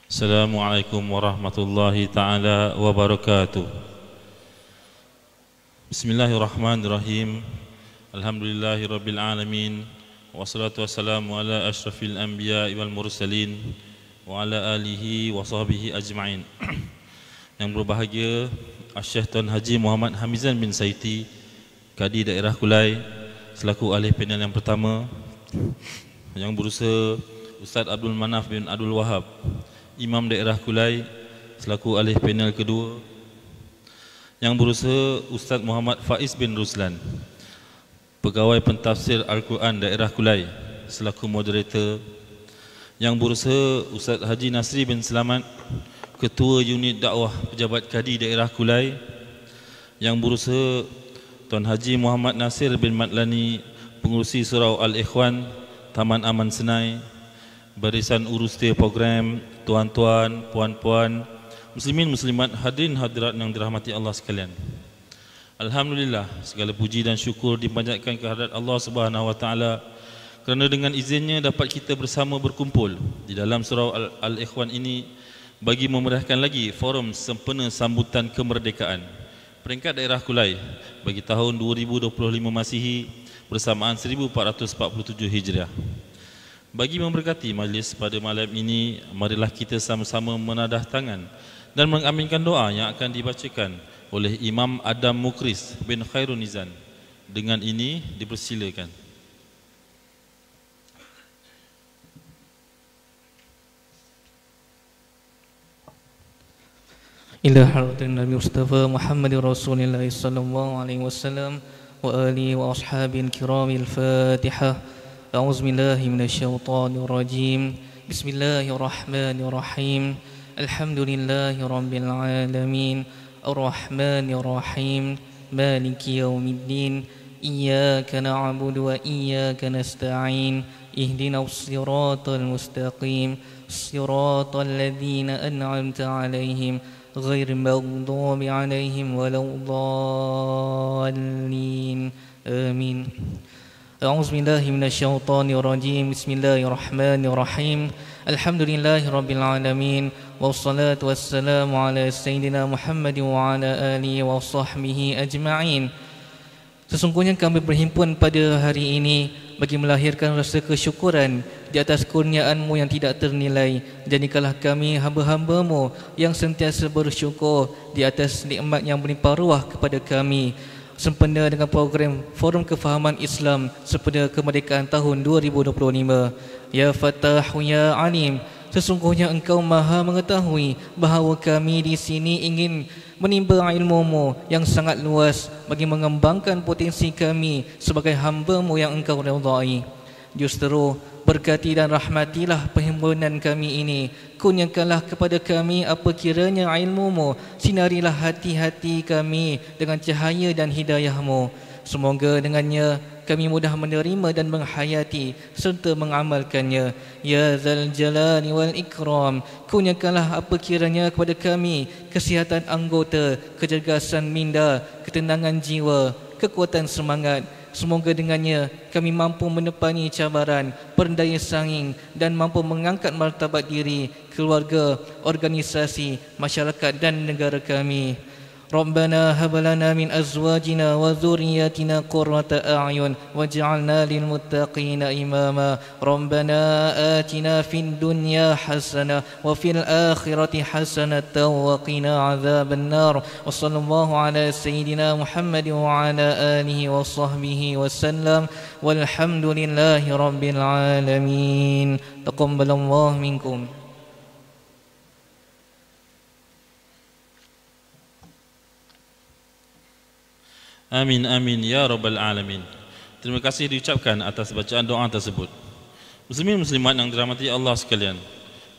Assalamualaikum warahmatullahi ta'ala wabarakatuh. Bismillahirrahmanirrahim. Alhamdulillahi rabbil alamin. Wassalatu wassalamu ala ashrafil anbiya wal mursalin wa ala alihi wa sahbihi ajma'in. Yang berbahagia Syekh Tuan Haji Muhammad Hamizan bin Saiti, Kadi Daerah Kulai, selaku ahli panel yang pertama. Yang berusaha Ustaz Abdul Manaf bin Abdul Wahab, Imam Daerah Kulai, selaku ahli panel kedua. Yang berusaha Ustaz Muhammad Faiz bin Ruslan, Pegawai Pentafsir Al-Quran Daerah Kulai, selaku moderator. Yang berusaha Ustaz Haji Nasri bin Selamat, Ketua Unit Dakwah Pejabat Kadi Daerah Kulai. Yang berusaha Tuan Haji Muhammad Nasir bin Madlani, Pengurusi Surau Al-Ikhwan, Taman Aman Senai. Barisan urusi program, tuan-tuan, puan-puan, muslimin muslimat, hadirin hadirat yang dirahmati Allah sekalian. Alhamdulillah, segala puji dan syukur dipanjatkan kehadirat Allah Subhanahu wa taala kerana dengan izinnya dapat kita bersama berkumpul di dalam surau Al-Ikhwan ini bagi memeriahkan lagi forum sempena sambutan kemerdekaan peringkat daerah Kulai bagi tahun 2025 Masihi bersamaan 1447 Hijriah. Bagi memberkati majlis pada malam ini, marilah kita sama-sama menadah tangan dan mengaminkan doa yang akan dibacakan oleh Imam Adam Mukris bin Khairun Nizan. Dengan ini dipersilakan. Ila haratin Nabi Mustafa Muhammadir Rasulillah sallallahu alaihi wasallam wa alihi wa ashabin kiramil Fatihah. أعوذ بالله من الشيطان الرجيم بسم الله الرحمن الرحيم الحمد لله رب العالمين الرحمن الرحيم مالك يوم الدين إياك نعبد وإياك نستعين اهدنا الصراط المستقيم صراط الذين أنعمت عليهم غير المغضوب عليهم ولا الضالين آمين. أعوذ بالله من الشيطان الرجيم بسم الله الرحمن الرحيم الحمد لله رب العالمين والصلاة والسلام على سيدنا محمد وعلى آله وصحبه أجمعين. Sesungguhnya kami berhimpun pada hari ini bagi melahirkan rasa kesyukuran di atas kurniaan-Mu yang tidak ternilai. Jadikanlah kami hamba-hamba-Mu yang sentiasa bersyukur di atas nikmat yang berlimpah ruah kepada kami, sempena dengan program Forum Kefahaman Islam sempena kemerdekaan tahun 2025. Ya Fattahu Ya Alim, sesungguhnya Engkau Maha mengetahui bahawa kami di sini ingin menimba ilmu-Mu yang sangat luas bagi mengembangkan potensi kami sebagai hamba-Mu yang Engkau redai. Justru berkati dan rahmatilah perhimpunan kami ini. Kurniakanlah kepada kami apa kiranya ilmu-Mu, sinarilah hati-hati kami dengan cahaya dan hidayah-Mu. Semoga dengannya kami mudah menerima dan menghayati serta mengamalkannya. Ya Zal Jalali wal Ikram, kurniakanlah apa kiranya kepada kami kesihatan anggota, kecergasan minda, ketenangan jiwa, kekuatan semangat. Semoga dengannya kami mampu menepani cabaran, berdaya saing dan mampu mengangkat martabat diri, keluarga, organisasi, masyarakat dan negara kami. Rabbana hab lana min azwajina wa dhurriyyatina qurrata a'yun waj'alna lil muttaqina imama. Rabbana atina fid dunya hasanah wa fil akhirati hasanatan wa qina adzaban nar. Wa sallallahu ala sayyidina Muhammad wa ala alihi wa sahbihi wasallam. Walhamdulillahi rabbil alamin. Taqabbalallahu minkum. Amin amin ya rabbal alamin. Terima kasih diucapkan atas bacaan doa tersebut. Muslimin muslimat yang dirahmati Allah sekalian,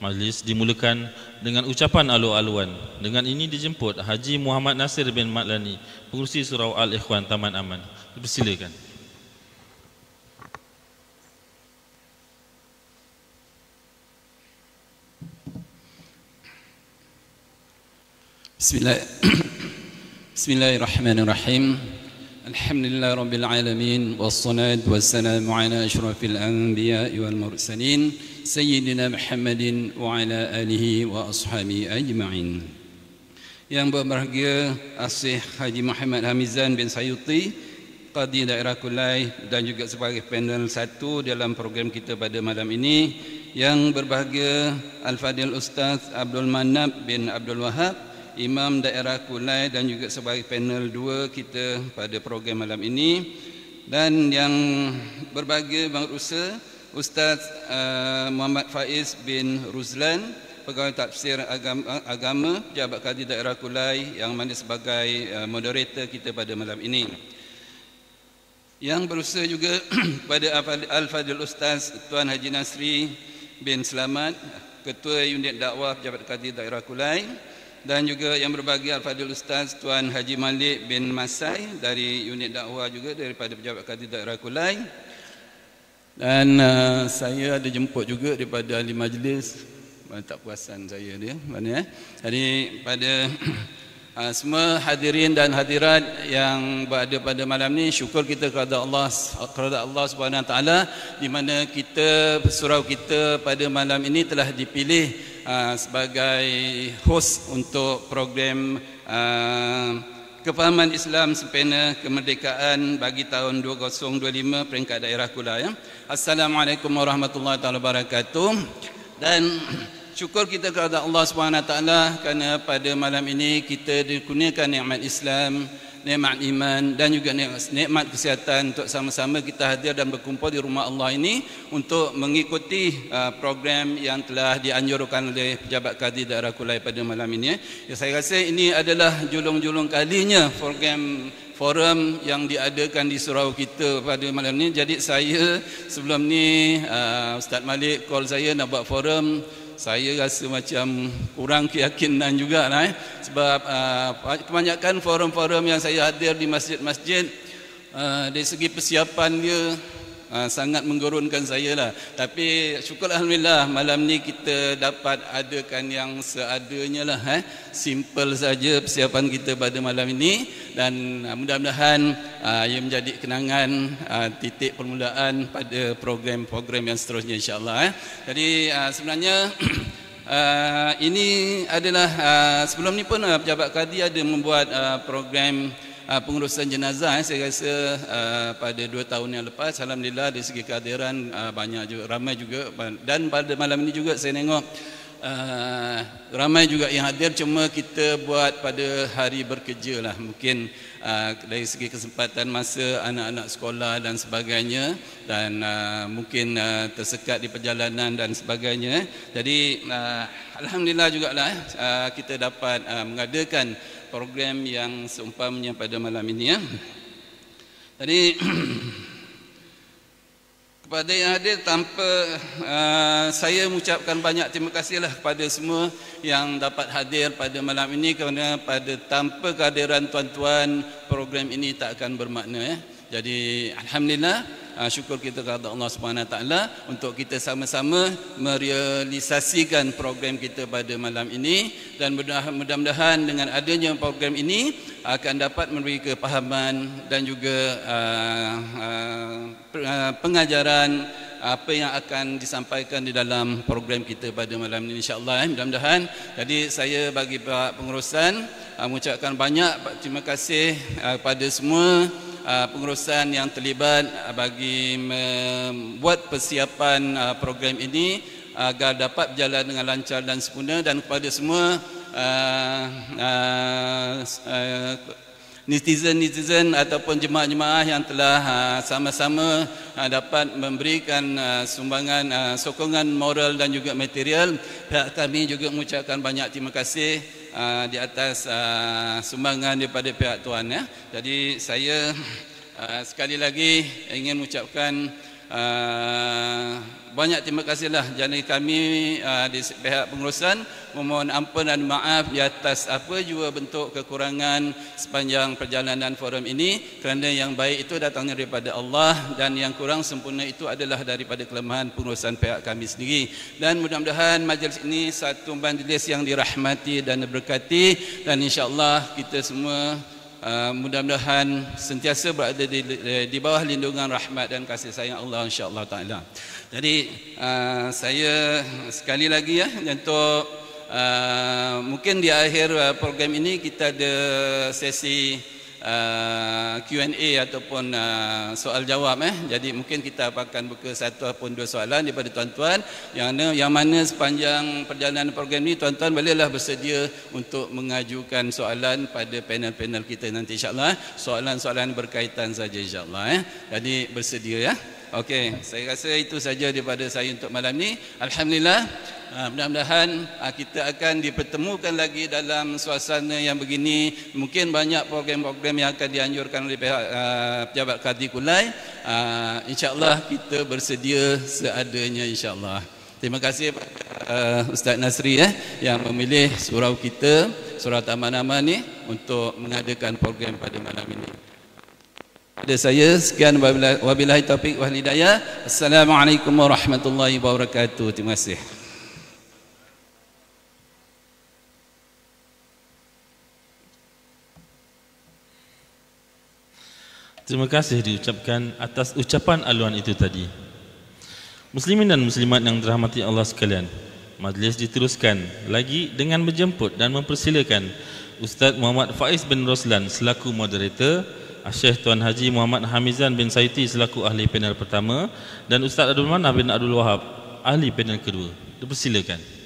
majlis dimulakan dengan ucapan alu-aluan. Dengan ini dijemput Haji Muhammad Nasir bin Madlani, Pengurusi Surau Al-Ikhwan Taman Aman. Dipersilakan. Bismillahirrahmanirrahim. Alhamdulillah Rabbil Alamin. Wassalatu wassalamu ala ashrafil anbiya'i wal mursalin Sayyidina Muhammadin wa ala alihi wa ashabihi ajma'in. Yang berbahagia Asyik Haji Muhammad Hamizan bin Sayuti, Qadi Daerah Kulai, dan juga sebagai panel 1 dalam program kita pada malam ini. Yang berbahagia Al-Fadil Ustaz Abdul Manab bin Abdul Wahab, Imam Daerah Kulai, dan juga sebagai panel 2 kita pada program malam ini. Dan yang berbahagia Pengurusa Ustaz Muhammad Faiz bin Ruzlan, Pegawai Tafsir Agama Pejabat Qadi Daerah Kulai, yang mana sebagai moderator kita pada malam ini. Yang berusaha juga pada Al-Fadil Ustaz Tuan Haji Nasri bin Selamat, Ketua Unit Dakwah Pejabat Qadi Daerah Kulai, dan juga yang berbahagia Al-Fadil Ustaz Tuan Haji Malik bin Masai dari Unit Dakwah juga daripada Pejabat Qadi Daerah Kulai. Dan saya ada jemput juga daripada ahli majlis, tak puasan saya dia mana. Jadi pada semua hadirin dan hadirat yang berada pada malam ni, syukur kita kepada Allah Subhanahu Wa Taala, di mana kita, surau kita pada malam ini telah dipilih sebagai host untuk program Kefahaman Islam Sempena Kemerdekaan bagi tahun 2025 peringkat daerah Kulai. Assalamualaikum warahmatullahi wabarakatuh. Dan syukur kita kepada Allah SWT kerana pada malam ini kita dikurniakan nikmat Islam, nikmat iman, dan juga nikmat kesihatan untuk sama-sama kita hadir dan berkumpul di rumah Allah ini untuk mengikuti program yang telah dianjurkan oleh Pejabat Qadi Daerah Kulai pada malam ini. Saya rasa ini adalah julung-julung kalinya forum yang diadakan di surau kita pada malam ini. Jadi saya sebelum ni Ustaz Malik call saya nak buat forum, saya rasa macam kurang keyakinan jugalah sebab kebanyakan forum-forum yang saya hadir di masjid-masjid dari segi persiapan dia sangat menggurunkan saya lah. Tapi syukur Alhamdulillah malam ni kita dapat adakan yang seadanya lah, simple saja persiapan kita pada malam ini. Dan mudah-mudahan ia menjadi kenangan, titik permulaan pada program-program yang seterusnya insyaAllah. Jadi sebenarnya ini adalah sebelum ni pun Pejabat Qadi ada membuat program pengurusan jenazah. Saya rasa pada 2 tahun yang lepas, alhamdulillah dari segi kehadiran banyak juga, ramai juga. Dan pada malam ini juga saya tengok ramai juga yang hadir, cuma kita buat pada hari bekerja lah. Mungkin dari segi kesempatan masa anak-anak sekolah dan sebagainya, dan mungkin tersekat di perjalanan dan sebagainya. Jadi alhamdulillah jugalah kita dapat mengadakan program yang seumpamanya pada malam ini. Jadi kepada yang hadir, tanpa saya mengucapkan banyak terima kasihlah kepada semua yang dapat hadir pada malam ini, kerana tanpa kehadiran tuan-tuan program ini tak akan bermakna. Jadi alhamdulillah, syukur kita kepada Allah Subhanahu Wa Taala untuk kita sama-sama merealisasikan program kita pada malam ini. Dan mudah-mudahan dengan adanya program ini akan dapat memberi kepahaman dan juga pengajaran apa yang akan disampaikan di dalam program kita pada malam ini insya-Allah, mudah-mudahan. Jadi saya bagi pihak pengurusan mengucapkan banyak terima kasih kepada semua pengurusan yang terlibat bagi membuat persiapan program ini agar dapat berjalan dengan lancar dan sempurna. Dan kepada semua netizen ataupun jemaah-jemaah yang telah sama-sama dapat memberikan sumbangan, sokongan moral dan juga material, pihak kami juga mengucapkan banyak terima kasih di atas sumbangan daripada pihak tuan. Jadi saya sekali lagi ingin mengucapkan banyak terima kasihlah. Jadi kami di pihak pengurusan memohon ampun dan maaf di atas apa jua bentuk kekurangan sepanjang perjalanan forum ini, kerana yang baik itu datangnya daripada Allah dan yang kurang sempurna itu adalah daripada kelemahan pengurusan pihak kami sendiri. Dan mudah-mudahan majlis ini satu majlis yang dirahmati dan diberkati, dan insya-Allah kita semua mudah-mudahan sentiasa berada di bawah lindungan rahmat dan kasih sayang Allah insya-Allah taala. Jadi saya sekali lagi untuk mungkin di akhir program ini kita ada sesi Q&A ataupun soal jawab Jadi mungkin kita akan buka satu ataupun dua soalan daripada tuan-tuan yang mana sepanjang perjalanan program ini tuan-tuan bolehlah bersedia untuk mengajukan soalan pada panel-panel kita nanti insya-Allah. Soalan-soalan berkaitan saja insya-Allah Jadi bersedia Okey, saya rasa itu saja daripada saya untuk malam ni. Alhamdulillah, mudah-mudahan kita akan dipertemukan lagi dalam suasana yang begini. Mungkin banyak program-program yang akan dianjurkan oleh pihak pejabat Qadi Kulai. InsyaAllah kita bersedia seadanya insyaAllah. Terima kasih Ustaz Nasri yang memilih surau kita, surau Taman-Aman ni untuk mengadakan program pada malam ini. Ada saya sekian, wabillahi taufiq wal hidayah. Assalamualaikum warahmatullahi wabarakatuh. Terima kasih. Terima kasih diucapkan atas ucapan aluan itu tadi. Muslimin dan muslimat yang dirahmati Allah sekalian, majlis diteruskan lagi dengan menjemput dan mempersilakan Ustaz Muhammad Faiz bin Roslan selaku moderator, Syekh Tuan Haji Muhammad Hamizan bin Saiti selaku ahli panel pertama, dan Ustaz Abdul Manaf bin Abdul Wahab ahli panel kedua. Dipersilakan.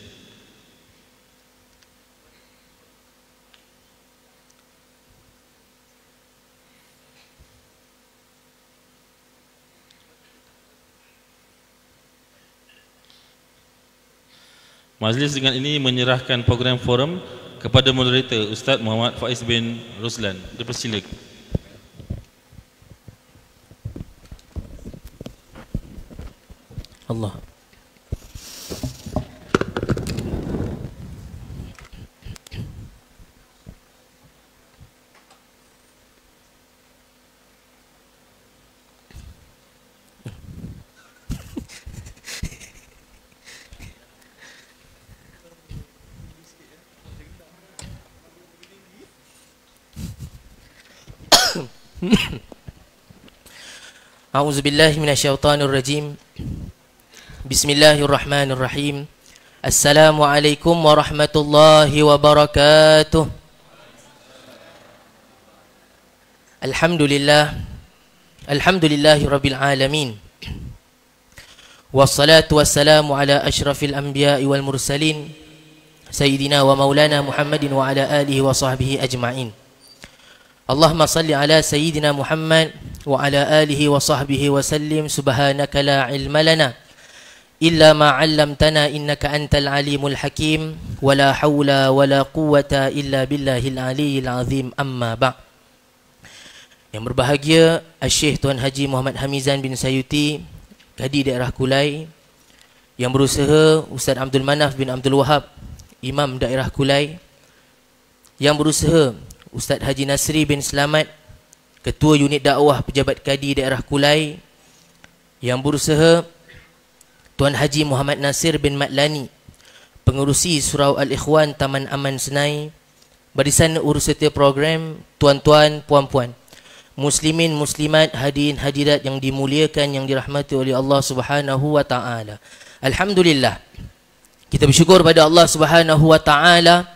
Majlis dengan ini menyerahkan program forum kepada moderator Ustaz Muhammad Faiz bin Roslan. Dipersilakan. Allah. A'udzubillahi minasyaitonirrajim. Bismillahirrahmanirrahim. Assalamualaikum warahmatullahi wabarakatuh. Alhamdulillah. Alhamdulillahi rabbil alamin. Wassalatu wassalamu ala asyrafil anbiya'i wal mursalin Sayyidina wa maulana Muhammadin wa ala alihi wa sahbihi ajma'in. Allahumma salli ala Sayyidina Muhammad wa ala alihi wa sahbihi wa sallim. Subhanaka la ilma lana illa ma 'allamtana innaka antal alimul hakim. Wa la haula wa la quwwata illa billahil aliyyil azim. Amma ba'. Yang berbahagia Syekh Tuan Haji Muhammad Hamizan bin Sayuti, Kadi Daerah Kulai. Yang berusaha Ustaz Abdul Manaf bin Abdul Wahab, Imam Daerah Kulai. Yang berusaha Ustaz Haji Nasri bin Selamat, Ketua Unit Dakwah Pejabat Kadi Daerah Kulai. Yang berusaha Tuan Haji Muhammad Nasir bin Matlani, Pengerusi Surau Al-Ikhwan Taman Aman Senai. Barisan urus setiap program, tuan-tuan, puan-puan, muslimin, muslimat, hadirin, hadirat yang dimuliakan, yang dirahmati oleh Allah Subhanahu wa taala. Alhamdulillah. Kita bersyukur pada Allah Subhanahu wa taala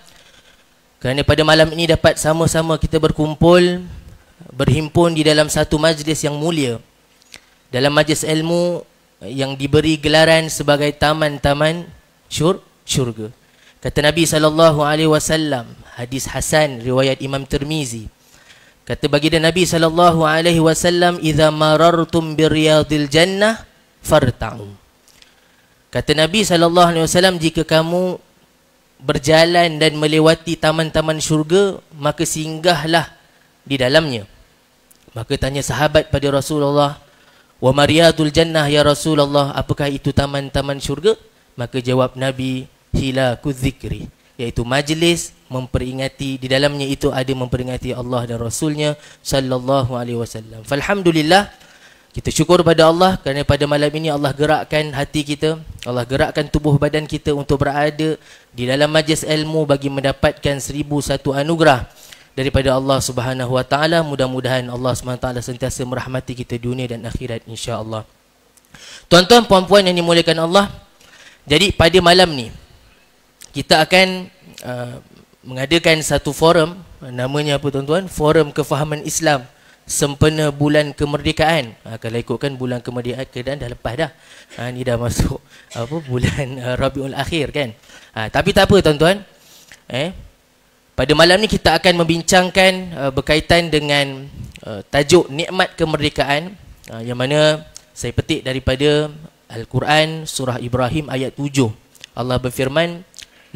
kerana pada malam ini dapat sama-sama kita berkumpul, berhimpun di dalam satu majlis yang mulia. Dalam majlis ilmu yang diberi gelaran sebagai taman-taman syurga. Kata Nabi SAW, hadis Hasan riwayat Imam Tirmizi. Kata baginda Nabi SAW, "Idza marartum biriyadil jannah farta'u." Kata Nabi SAW, jika kamu berjalan dan melewati taman-taman syurga, maka singgahlah di dalamnya. Maka tanya sahabat pada Rasulullah, "Wa mariyadul jannah ya Rasulullah, apakah itu taman-taman syurga?" Maka jawab Nabi, "Hilaku dzikri," iaitu majlis memperingati, di dalamnya itu ada memperingati Allah dan Rasulnya sallallahu alaihi wasallam. Alhamdulillah, kita syukur pada Allah kerana pada malam ini Allah gerakkan hati kita, Allah gerakkan tubuh badan kita untuk berada di dalam majlis ilmu bagi mendapatkan 1001 anugerah daripada Allah Subhanahu Wa Taala. Mudah-mudahan Allah Subhanahu Wa Taala sentiasa merahmati kita dunia dan akhirat, insya-Allah. Tuan-tuan puan-puan yang dimuliakan Allah, jadi pada malam ni kita akan mengadakan satu forum, namanya apa tuan-tuan? Forum Kefahaman Islam sempena bulan kemerdekaan. Kalau ikutkan bulan kemerdekaan dah lepas dah. Ni dah masuk bulan Rabiul Akhir kan. Tapi tak apa tuan-tuan. Pada malam ni kita akan membincangkan berkaitan dengan tajuk nikmat kemerdekaan, yang mana saya petik daripada Al-Quran surah Ibrahim ayat 7. Allah berfirman,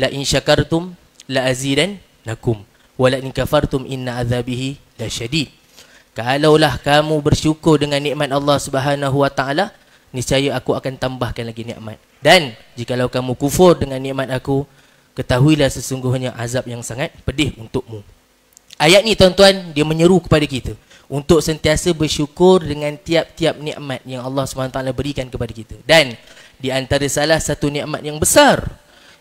la in syakartum la azidannakum wa la in kafartum inna azabihi lasyadid. Kalaulah kamu bersyukur dengan nikmat Allah Subhanahu Wa Taala, niscaya aku akan tambahkan lagi nikmat. Dan jikalau kamu kufur dengan nikmat aku, ketahuilah sesungguhnya azab yang sangat pedih untukmu. Ayat ni tuan-tuan, dia menyeru kepada kita untuk sentiasa bersyukur dengan tiap-tiap nikmat yang Allah SWT berikan kepada kita. Dan di antara salah satu nikmat yang besar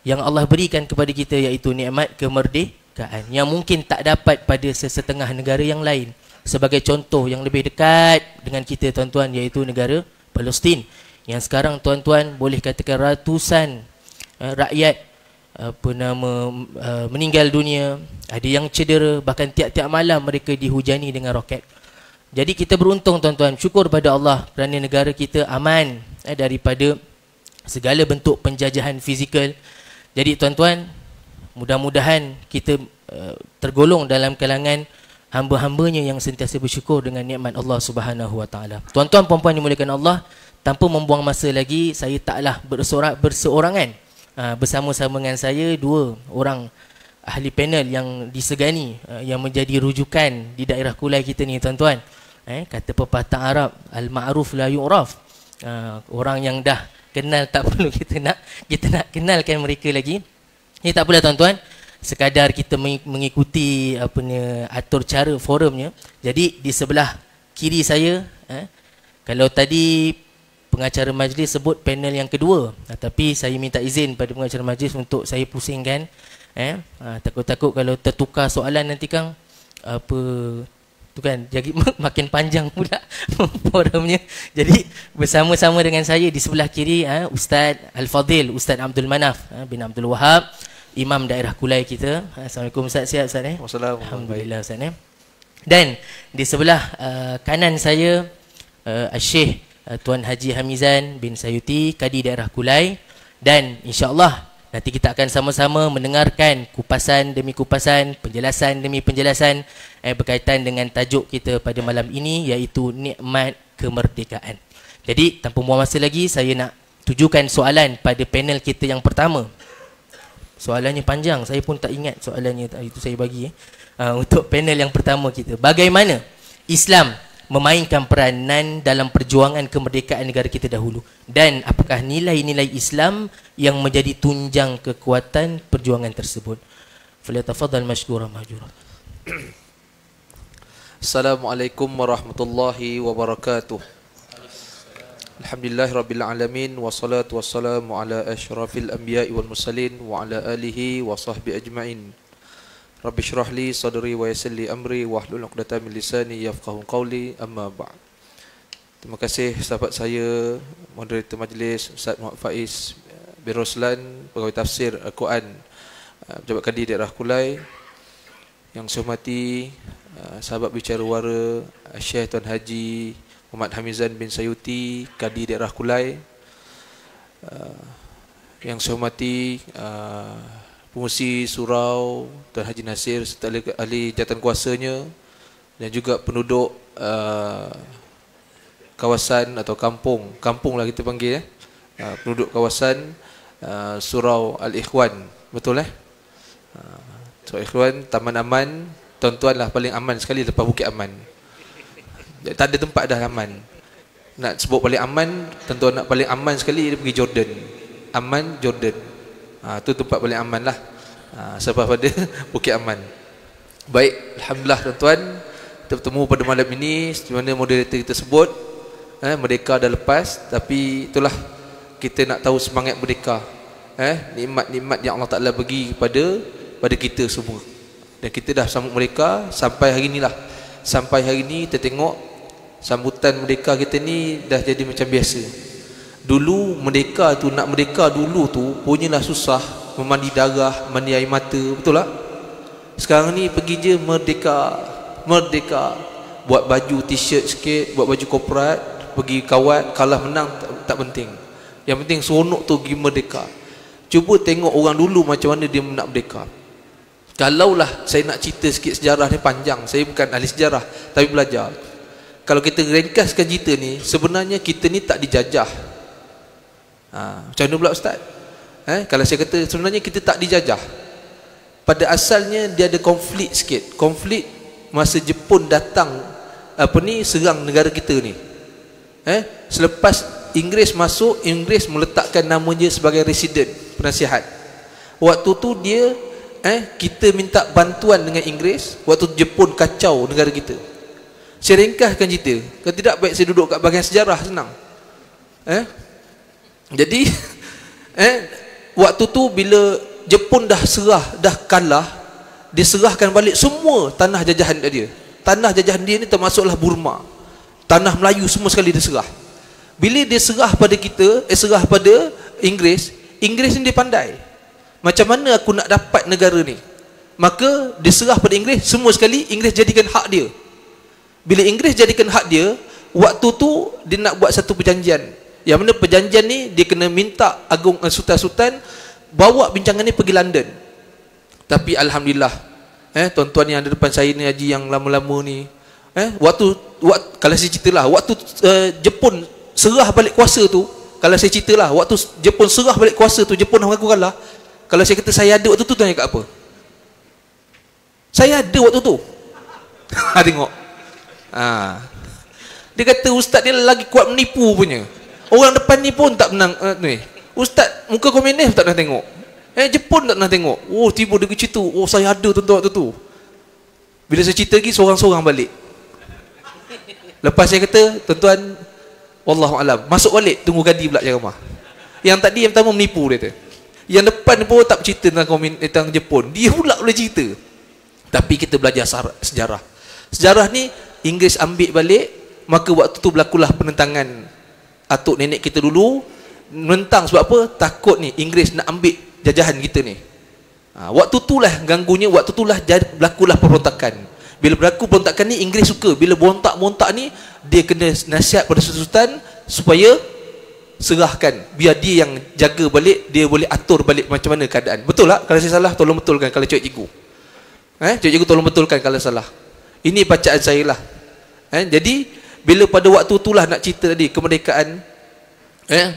yang Allah berikan kepada kita, iaitu nikmat kemerdekaan, yang mungkin tak dapat pada sesetengah negara yang lain. Sebagai contoh yang lebih dekat dengan kita tuan-tuan, iaitu negara Palestin, yang sekarang tuan-tuan boleh katakan ratusan rakyat meninggal dunia, ada yang cedera, bahkan tiap-tiap malam mereka dihujani dengan roket. Jadi kita beruntung tuan-tuan, syukur pada Allah kerana negara kita aman daripada segala bentuk penjajahan fizikal. Jadi tuan-tuan, mudah-mudahan kita tergolong dalam kalangan hamba-hambanya yang sentiasa bersyukur dengan nikmat Allah Subhanahu Wa Taala. Tuan-tuan puan-puan dimuliakan Allah, tanpa membuang masa lagi, saya taklah berseorangan. Bersama-sama dengan saya dua orang ahli panel yang disegani, yang menjadi rujukan di daerah Kulai kita ni tuan-tuan. Kata pepatah Arab, al-ma'ruf la yu'raf. Orang yang dah kenal tak perlu kita nak kenalkan mereka lagi. Ini tak apalah tuan-tuan, sekadar kita mengikuti atur cara forumnya. Jadi di sebelah kiri saya, kalau tadi pengacara majlis sebut panel yang kedua, tapi saya minta izin pada pengacara majlis untuk saya pusingkan. Takut-takut kalau tertukar soalan nanti Kang, tu kan, jadi makin panjang pula forumnya. Jadi bersama-sama dengan saya di sebelah kiri, Ustaz Al-Fadhil, Ustaz Abdul Manaf bin Abdul Wahab, Imam daerah Kulai kita. Assalamualaikum Ustaz, sihat Ustaz? Wassalamualaikum. Alhamdulillah Ustaz. Dan di sebelah kanan saya, Syekh Tuan Haji Hamizan bin Sayuti, Kadi daerah Kulai. Dan insya-Allah nanti kita akan sama-sama mendengarkan kupasan demi kupasan, penjelasan demi penjelasan berkaitan dengan tajuk kita pada malam ini, iaitu nikmat kemerdekaan. Jadi tanpa buang masa lagi, saya nak tujukan soalan pada panel kita yang pertama. Soalannya panjang, saya pun tak ingat soalannya itu saya bagi untuk panel yang pertama kita. Bagaimana Islam memainkan peranan dalam perjuangan kemerdekaan negara kita dahulu, dan apakah nilai-nilai Islam yang menjadi tunjang kekuatan perjuangan tersebut? Falyatafaddal mashkura mahjura. Assalamualaikum warahmatullahi wabarakatuh. Alhamdulillahirabbil alamin, wassalatu wassalamu ala asyrafil anbiya'i wal mursalin wa ala alihi wa sahbihi ajma'in. Rabbi shrah li sadri wa yassir li amri wahlul 'uqdatam min lisani yafqahu qawli, amma ba'd. Terima kasih sahabat saya, moderator majlis Ustaz Muhammad Faiz bin Roslan, pegawai tafsir Al-Quran Pejabat Kadi daerah Kulai. Yang saya hormati sahabat bicara wara Syekh Tuan Haji Muhammad Hamizan bin Sayuti, Kadi daerah Kulai. Yang saya hormati pengurusi surau Tuan Haji Nasir serta ahli jawatan kuasanya, dan juga penduduk kawasan atau kampung lah kita panggil, penduduk kawasan surau Al-Ikhwan, betul surau Ikhwan, Taman Aman. Tuan-tuan lah paling aman sekali lepas Bukit Aman. Tak ada tempat dah aman. Nak sebut paling aman, tuan-tuan nak paling aman sekali, dia pergi Jordan. Aman Jordan, tu tempat paling aman lah, selepas pada Bukit Aman. Baik, alhamdulillah tuan-tuan, kita bertemu pada malam ini. Seperti mana moderator kita sebut, merdeka dah lepas, tapi itulah kita nak tahu semangat merdeka, nikmat-nikmat yang Allah Ta'ala bagi pada kita semua. Dan kita dah sambut mereka sampai hari inilah. Sampai hari ini kita tengok sambutan merdeka kita ni dah jadi macam biasa. Dulu merdeka tu, nak merdeka dulu tu punyalah susah, memandi darah, mandi air mata, betul tak? Sekarang ni pergi je merdeka, merdeka, buat baju t-shirt sikit, buat baju korporat, pergi kawat, kalah menang tak penting. Yang penting seronok tu pergi merdeka. Cuba tengok orang dulu macam mana dia nak merdeka. Kalaulah saya nak cerita sikit sejarah ni panjang, saya bukan ahli sejarah tapi belajar. Kalau kita ringkaskan cerita ni, sebenarnya kita ni tak dijajah. Macam mana pula Ustaz? Kalau saya kata sebenarnya kita tak dijajah. Pada asalnya dia ada konflik sikit. Konflik masa Jepun datang serang negara kita ni. Selepas Inggeris masuk, Inggeris meletakkan nama dia sebagai resident, penasihat. Waktu tu dia kita minta bantuan dengan Inggeris. Waktu Jepun kacau negara kita. Saya ringkaskan cerita. Kalau tidak baik saya duduk kat bahagian sejarah, senang. Jadi waktu tu bila Jepun dah serah, dah kalah, dia serahkan balik semua tanah jajahan dia. Tanah jajahan dia ni termasuklah Burma, tanah Melayu semua sekali dia serah. Bila dia serah pada kita, serah pada Inggeris, Inggeris ni dia pandai. Macam mana aku nak dapat negara ni? Maka dia serah pada Inggeris, semua sekali Inggeris jadikan hak dia. Bila Inggeris jadikan hak dia, waktu tu dia nak buat satu perjanjian. Yang mana perjanjian ni dia kena minta agung sultan-sultan bawa bincangan ni pergi London. Tapi alhamdulillah, tuan-tuan yang ada depan saya ni, haji yang lama-lama ni, waktu kalau saya ceritalah, waktu Jepun serah balik kuasa tu, kalau saya ceritalah, waktu Jepun serah balik kuasa tu, Jepun dah mengaku kalah. Kalau saya kata saya ada waktu tu, tanya kat apa? Saya ada waktu tu. Tengok. Dia kata ustaz ni lagi kuat menipu punya. Orang depan ni pun tak menang ni. Ustaz muka komunis tak pernah tengok. Jepun tak pernah tengok. Oh tiba dia cerita, oh saya ada tuan-tuan waktu tu. Bila saya cerita lagi seorang-seorang balik. Lepas saya kata, tuan-tuan wallahu alam, masuk balik tunggu gadi pula ceramah. Yang tadi yang pertama menipu dia kata. Yang depan pun tak cerita tentang Jepun. Dia pula boleh cerita. Tapi kita belajar sejarah. Sejarah ni Inggeris ambil balik, maka waktu tu berlakulah penentangan atuk nenek kita dulu. Menentang sebab apa? Takut ni Inggeris nak ambil jajahan kita ni. Waktu itulah ganggunya, waktu itulah berlakulah pemberontakan. Bila berlaku pemberontakan ni, Inggeris suka. Bila berontak-berontak ni, dia kena nasihat pada sultan supaya serahkan, biar dia yang jaga balik, dia boleh atur balik macam mana keadaan. Betul tak? Kalau saya salah tolong betulkan. Kalau cikgu cikgu tolong betulkan kalau salah. Ini bacaan saya lah. Jadi bila pada waktu itulah nak cerita tadi kemerdekaan,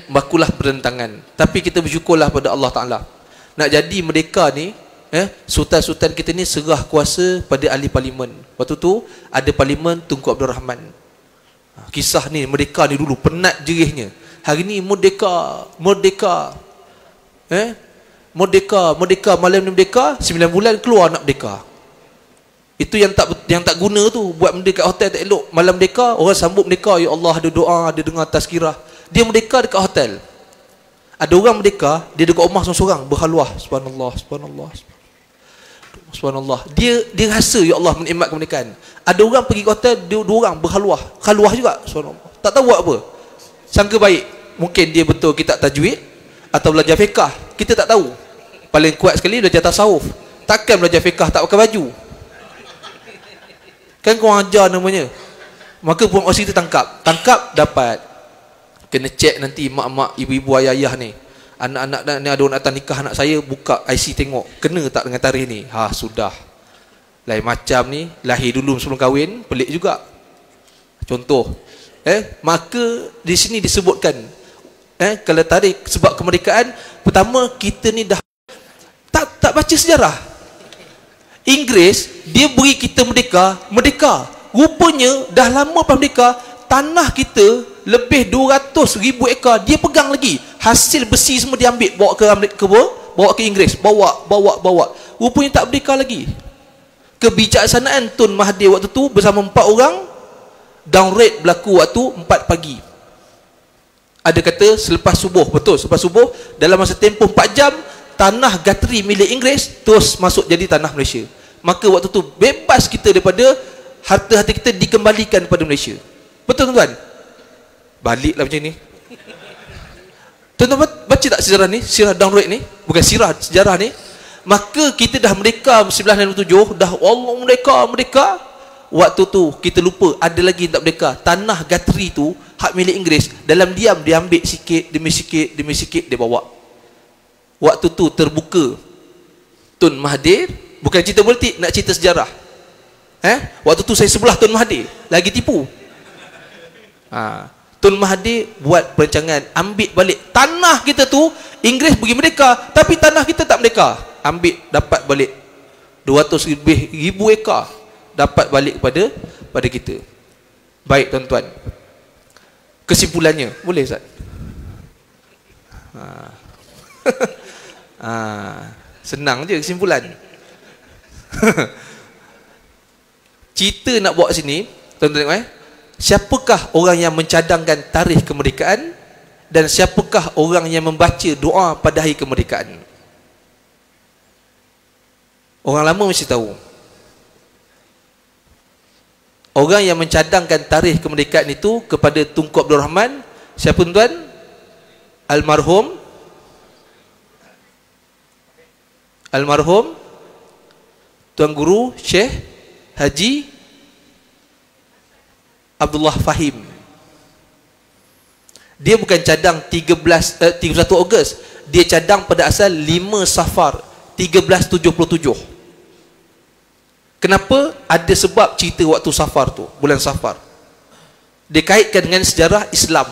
berlakulah perentangan. Tapi kita bersyukurlah pada Allah Ta'ala. Nak jadi merdeka ni, sultan-sultan kita ni serah kuasa pada ahli parlimen. Waktu tu ada parlimen Tunku Abdul Rahman. Kisah ni merdeka ni dulu penat jerihnya. Hari ni merdeka, merdeka. Merdeka, malam ni merdeka, 9 bulan keluar nak merdeka. Itu yang tak guna tu, buat benda kat hotel tak elok. Malam merdeka, orang sambut merdeka, ya Allah, ada doa, ada dengar tazkirah. Dia merdeka dekat hotel. Ada orang merdeka, dia dekat rumah seorang-seorang berhaluah, subhanallah, subhanallah, subhanallah. Dia rasa ya Allah menikmat kemerdekaan. Ada orang pergi ke hotel, dia 2 orang berhaluah, haluah juga, subhanallah. Tak tahu buat apa. Sangka baik, mungkin dia betul kitab tajwid atau belajar fiqah, kita tak tahu. Paling kuat sekali belajar tasawuf. Takkan belajar fiqah tak pakai baju? Kan kau ajar namanya. Maka puan OSI tu tangkap dapat. Kena cek nanti mak-mak, ibu-ibu, ayah-ayah ni. Anak-anak ni ada orang datang nikah anak saya, buka IC tengok, kena tak dengan tarikh ni? Sudah. Lain macam ni, lahir dulu sebelum kahwin, pelik juga. Contoh. Maka di sini disebutkan, kalau tarikh sebab kemerdekaan, pertama kita ni dah tak baca sejarah. Inggeris dia beri kita merdeka. Rupanya dah lama lepas merdeka, tanah kita lebih 200,000 ekar dia pegang lagi. Hasil besi semua dia ambil, bawa ke Inggeris, bawa. Rupanya tak merdeka lagi. Kebijaksanaan Tun Mahathir waktu tu bersama 4 orang, down rate berlaku waktu 4 pagi. Ada kata selepas subuh, betul, selepas subuh, dalam masa tempoh 4 jam, tanah Guthrie milik Inggeris terus masuk jadi tanah Malaysia. Maka waktu tu bebas kita daripada harta-harta kita dikembalikan kepada Malaysia. Betul tuan-tuan? Baliklah macam ni. Tuan-tuan baca tak sejarah ni? Sirah download ni? Bukan sirah, sejarah ni. Maka kita dah merdeka 1967, dah Allah merdeka. Waktu tu kita lupa ada lagi tak merdeka. Tanah Guthrie tu hak milik Inggeris. Dalam diam dia ambil sikit demi sikit dia bawa. Waktu tu terbuka Tun Mahathir. Bukan cerita politik, nak cerita sejarah. Waktu tu saya sebelah Tun Mahathir, lagi tipu. Tun Mahathir buat perancangan ambil balik tanah kita tu. Inggeris pergi merdeka, tapi tanah kita tak merdeka. Ambil, dapat balik 200 ribu ekar, dapat balik pada kita. Baik tuan-tuan, kesimpulannya boleh Ustaz? Senang je kesimpulan. Cerita nak bawa sini, tuan-tuan tengok siapakah orang yang mencadangkan tarikh kemerdekaan dan siapakah orang yang membaca doa pada hari kemerdekaan? Orang lama mesti tahu. Orang yang mencadangkan tarikh kemerdekaan itu kepada Tunku Abdul Rahman, siapa tuan? Almarhum Tuan Guru Syekh Haji Abdullah Fahim. Dia bukan cadang 31 Ogos, dia cadang pada asal 5 Safar 1377. Kenapa? Ada sebab cerita waktu Safar tu, bulan Safar. Dia kaitkan dengan sejarah Islam.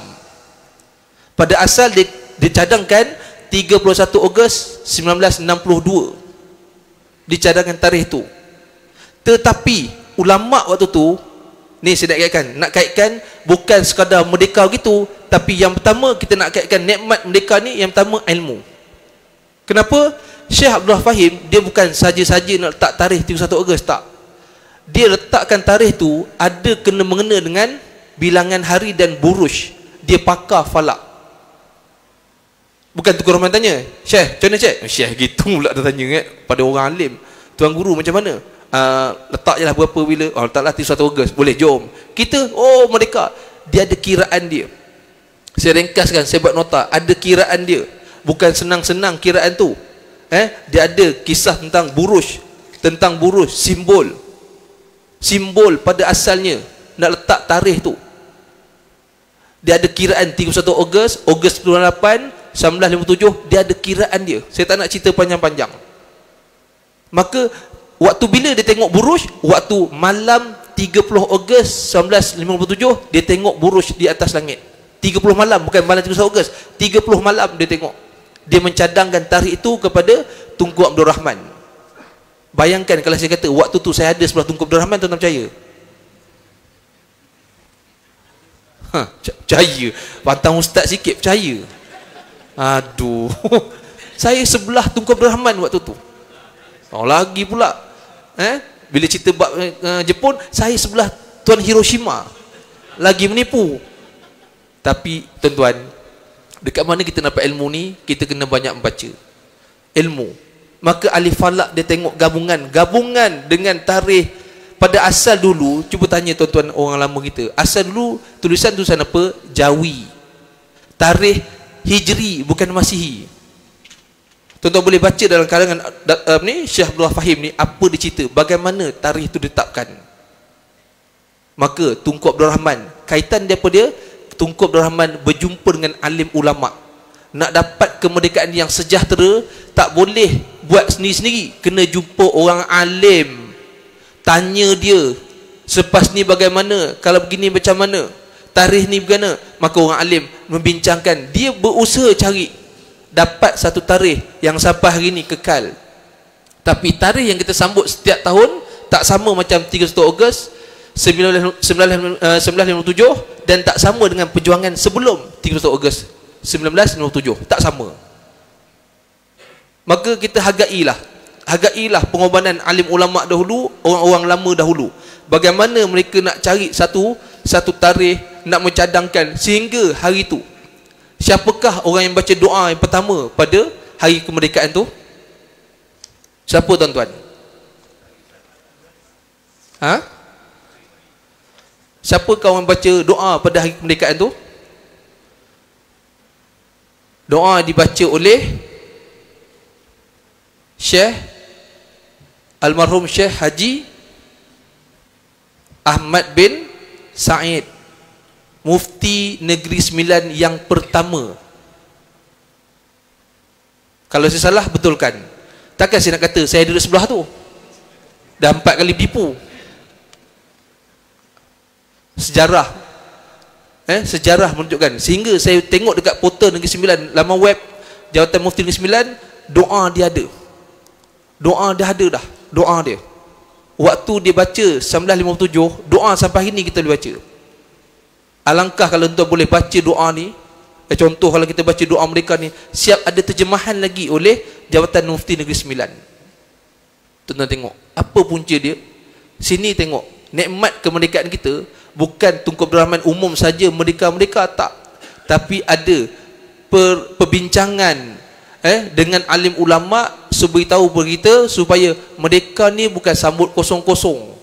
Pada asal dia cadangkan 31 Ogos 1962. Dicadangkan tarikh tu. Tetapi ulama waktu tu, ni saya nak kaitkan bukan sekadar merdeka gitu, tapi yang pertama kita nak kaitkan nikmat merdeka ni, yang pertama ilmu. Kenapa? Syekh Abdullah Fahim dia bukan saja-saja nak letak tarikh 31 Ogos, tak. Dia letakkan tarikh tu ada kena mengena dengan bilangan hari dan buruj. Dia pakar falak. Bukan Tuan Rahman tanya, Syekh, macam mana Syekh? Syekh gitu pula dia tanya pada orang alim. Tuan Guru macam mana? Letak je lah berapa bila. Letaklah 31 Ogos. Boleh, jom. Kita, merdeka. Dia ada kiraan dia. Saya ringkaskan, saya buat nota. Ada kiraan dia. Bukan senang-senang kiraan tu. Dia ada kisah tentang buruj. Tentang buruj, simbol. Simbol pada asalnya. Nak letak tarikh tu. Dia ada kiraan 31 Ogos, Ogos 98, 1957, dia ada kiraan dia. Saya tak nak cerita panjang-panjang. Maka waktu bila dia tengok buruj? Waktu malam 30 Ogos 1957, dia tengok buruj di atas langit. 30 malam, bukan malam 31 Ogos, 30 malam dia tengok. Dia mencadangkan tarikh itu kepada Tunku Abdul Rahman. Bayangkan kalau saya kata waktu tu saya ada sebelah Tunku Abdul Rahman, tuan-tuan percaya? Percaya. Pantang ustaz sikit percaya. Aduh. Saya sebelah Tunku Abdul Rahman waktu tu. Lagi pula bila cerita bab Jepun, saya sebelah Tuan Hiroshima. Lagi menipu. Tapi tuan-tuan, dekat mana kita dapat ilmu ni? Kita kena banyak membaca ilmu. Maka ahli falak dia tengok gabungan dengan tarikh. Pada asal dulu, cuba tanya tuan-tuan orang lama kita, asal dulu tulisan apa? Jawi. Tarikh Hijri, bukan Masihi. Tuan-tuan boleh baca dalam kalangan Syekh Abdullah Fahim ni, apa dia cerita, bagaimana tarikh itu ditetapkan. Maka Tunku Abdul Rahman, kaitan dia apa dia? Tunku Abdul Rahman berjumpa dengan alim ulama. Nak dapat kemerdekaan yang sejahtera, tak boleh buat sendiri-sendiri, kena jumpa orang alim. Tanya dia, selepas ni bagaimana, kalau begini macam mana, tarikh ni bagaimana. Maka orang alim membincangkan. Dia berusaha cari dapat satu tarikh yang sampai hari ni kekal. Tapi tarikh yang kita sambut setiap tahun tak sama macam 31 Ogos 1957 dan tak sama dengan perjuangan sebelum 31 Ogos 1957. Tak sama. Maka kita hargailah pengorbanan alim ulama dahulu, orang-orang lama dahulu. Bagaimana mereka nak cari satu tarikh, nak mencadangkan sehingga hari itu. Siapakah orang yang baca doa yang pertama pada hari kemerdekaan tu? Siapa tuan-tuan? Ha? Siapa kawan baca doa pada hari kemerdekaan tu? Doa dibaca oleh Syekh almarhum Syekh Haji Ahmad bin Said, Mufti Negeri Sembilan yang pertama. Kalau saya salah, betulkan. Takkan saya nak kata saya duduk sebelah tu. Dah 4 kali bertipu. Sejarah sejarah menunjukkan. Sehingga saya tengok dekat portal Negeri Sembilan, laman web Jawatan Mufti Negeri Sembilan, doa dia ada. Doa dia ada dah. Doa dia. Waktu dia baca 1957, doa sampai hari ni kita boleh baca. Alangkah kalau tuan boleh baca doa ni. Contoh kalau kita baca doa mereka ni, siap ada terjemahan lagi oleh Jawatan Mufti Negeri Sembilan. Tuan-tuan tengok apa punca dia. Sini tengok nikmat kemerdekaan kita. Bukan Tunku Abdul Rahman umum saja merdeka-merdeka, tak. Tapi ada perbincangan dengan alim ulama beritahu kita supaya merdeka ni bukan sambut kosong-kosong.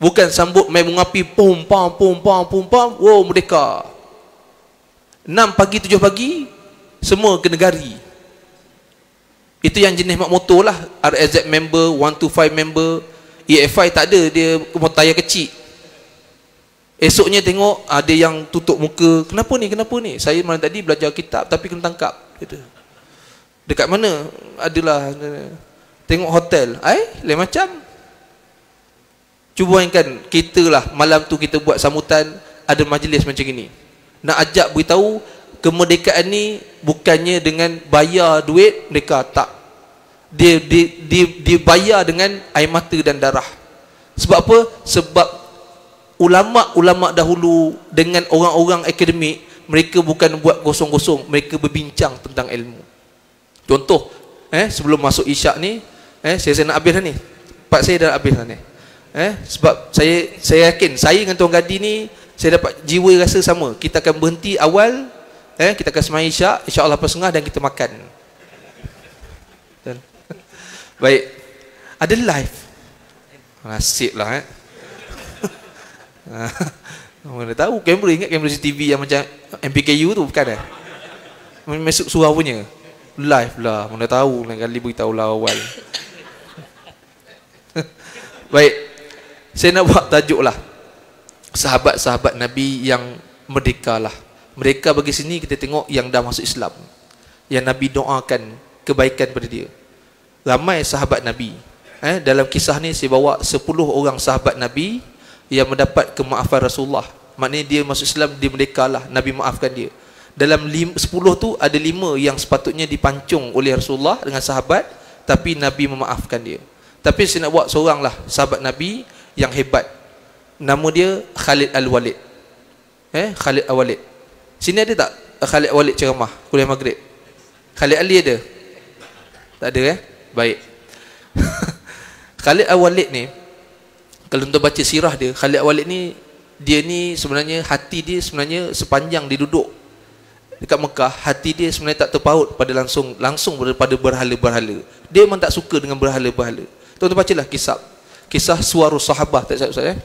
Bukan sambut main mengapi pom pam pom pam pom pam, wow merdeka. 6 pagi 7 pagi semua kena gari. Itu yang jenis mak motor lah. RSZ member, 125 member. EFI tak ada, dia tayar kecil. Esoknya tengok ada yang tutup muka. Kenapa ni? Saya malam tadi belajar kitab tapi kena tangkap. Gitu. Dekat mana? Adalah tengok hotel. Lain macam. Cuba bayangkan, kita lah malam tu kita buat sambutan, ada majlis macam ini. Nak ajak beritahu kemerdekaan ni bukannya dengan bayar duit mereka, tak. Dia bayar dengan air mata dan darah. Sebab apa? Sebab ulama-ulama dahulu dengan orang-orang akademik, mereka bukan buat kosong-kosong, mereka berbincang tentang ilmu. Contoh, sebelum masuk isyak ni, saya nak habis dah ni. Part saya dah habis dah ni. Sebab saya yakin saya dengan Tuan Gadi ni, saya dapat jiwa rasa sama. Kita akan berhenti awal, kita akan sembahyang isyak, insya-Allah 8:30 dan kita makan. Dan baik. Ada live. Nasib lah mana tahu kamera, ingat kamera CCTV yang macam MPKU tu bukan masuk surau punya. Live lah, mana tahu lain kali beritahu lah awal. Baik. Saya nak buat tajuk lah, sahabat-sahabat Nabi yang merdeka lah. Mereka bagi sini kita tengok yang dah masuk Islam, yang Nabi doakan kebaikan pada dia. Ramai sahabat Nabi. Dalam kisah ni saya bawa 10 orang sahabat Nabi yang mendapat kemaafan Rasulullah. Maknanya dia masuk Islam, dia merdeka lah, Nabi maafkan dia. Dalam 10 tu ada 5 yang sepatutnya dipancung oleh Rasulullah dengan sahabat, tapi Nabi memaafkan dia. Tapi saya nak buat seorang lah sahabat Nabi yang hebat. Nama dia Khalid Al-Walid. Khalid Al-Walid. Sini ada tak Khalid Al-Walid ceramah kuliah maghrib? Khalid Ali ada? Tak ada Baik. Khalid Al-Walid ni, kalau tuan baca sirah dia, Khalid Al-Walid ni, dia ni sebenarnya hati dia sebenarnya sepanjang dia duduk dekat Mekah, hati dia sebenarnya tak terpaut pada langsung daripada berhala-berhala. Dia memang tak suka dengan berhala-berhala. Tuan-tuan bacalah kisah Suwarus Sahabah, tak Ustaz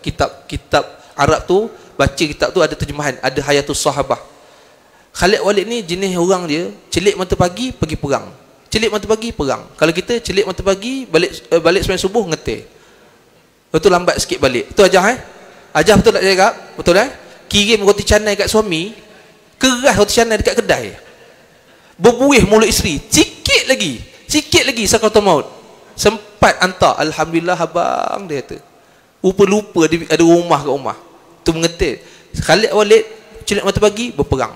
kitab Arab tu, baca kitab tu ada terjemahan, ada Hayatus Sahabah. Khalid Walid ni jenis orang dia celik mata pagi pergi perang. Celik mata pagi perang. Kalau kita celik mata pagi balik sembahyang subuh ngeteh. Betul lambat sikit balik. Itu ajar Ajar betul tak cakap? Betul Kirim roti canai kat suami, keras roti canai dekat kedai. Berbuih mulut isteri. Sikit lagi sakaratul maut. Sempat hantar, alhamdulillah abang, dia kata. Lupa ada rumah kat rumah. Tu mengetik. Khalid Walid celik mata pagi berperang.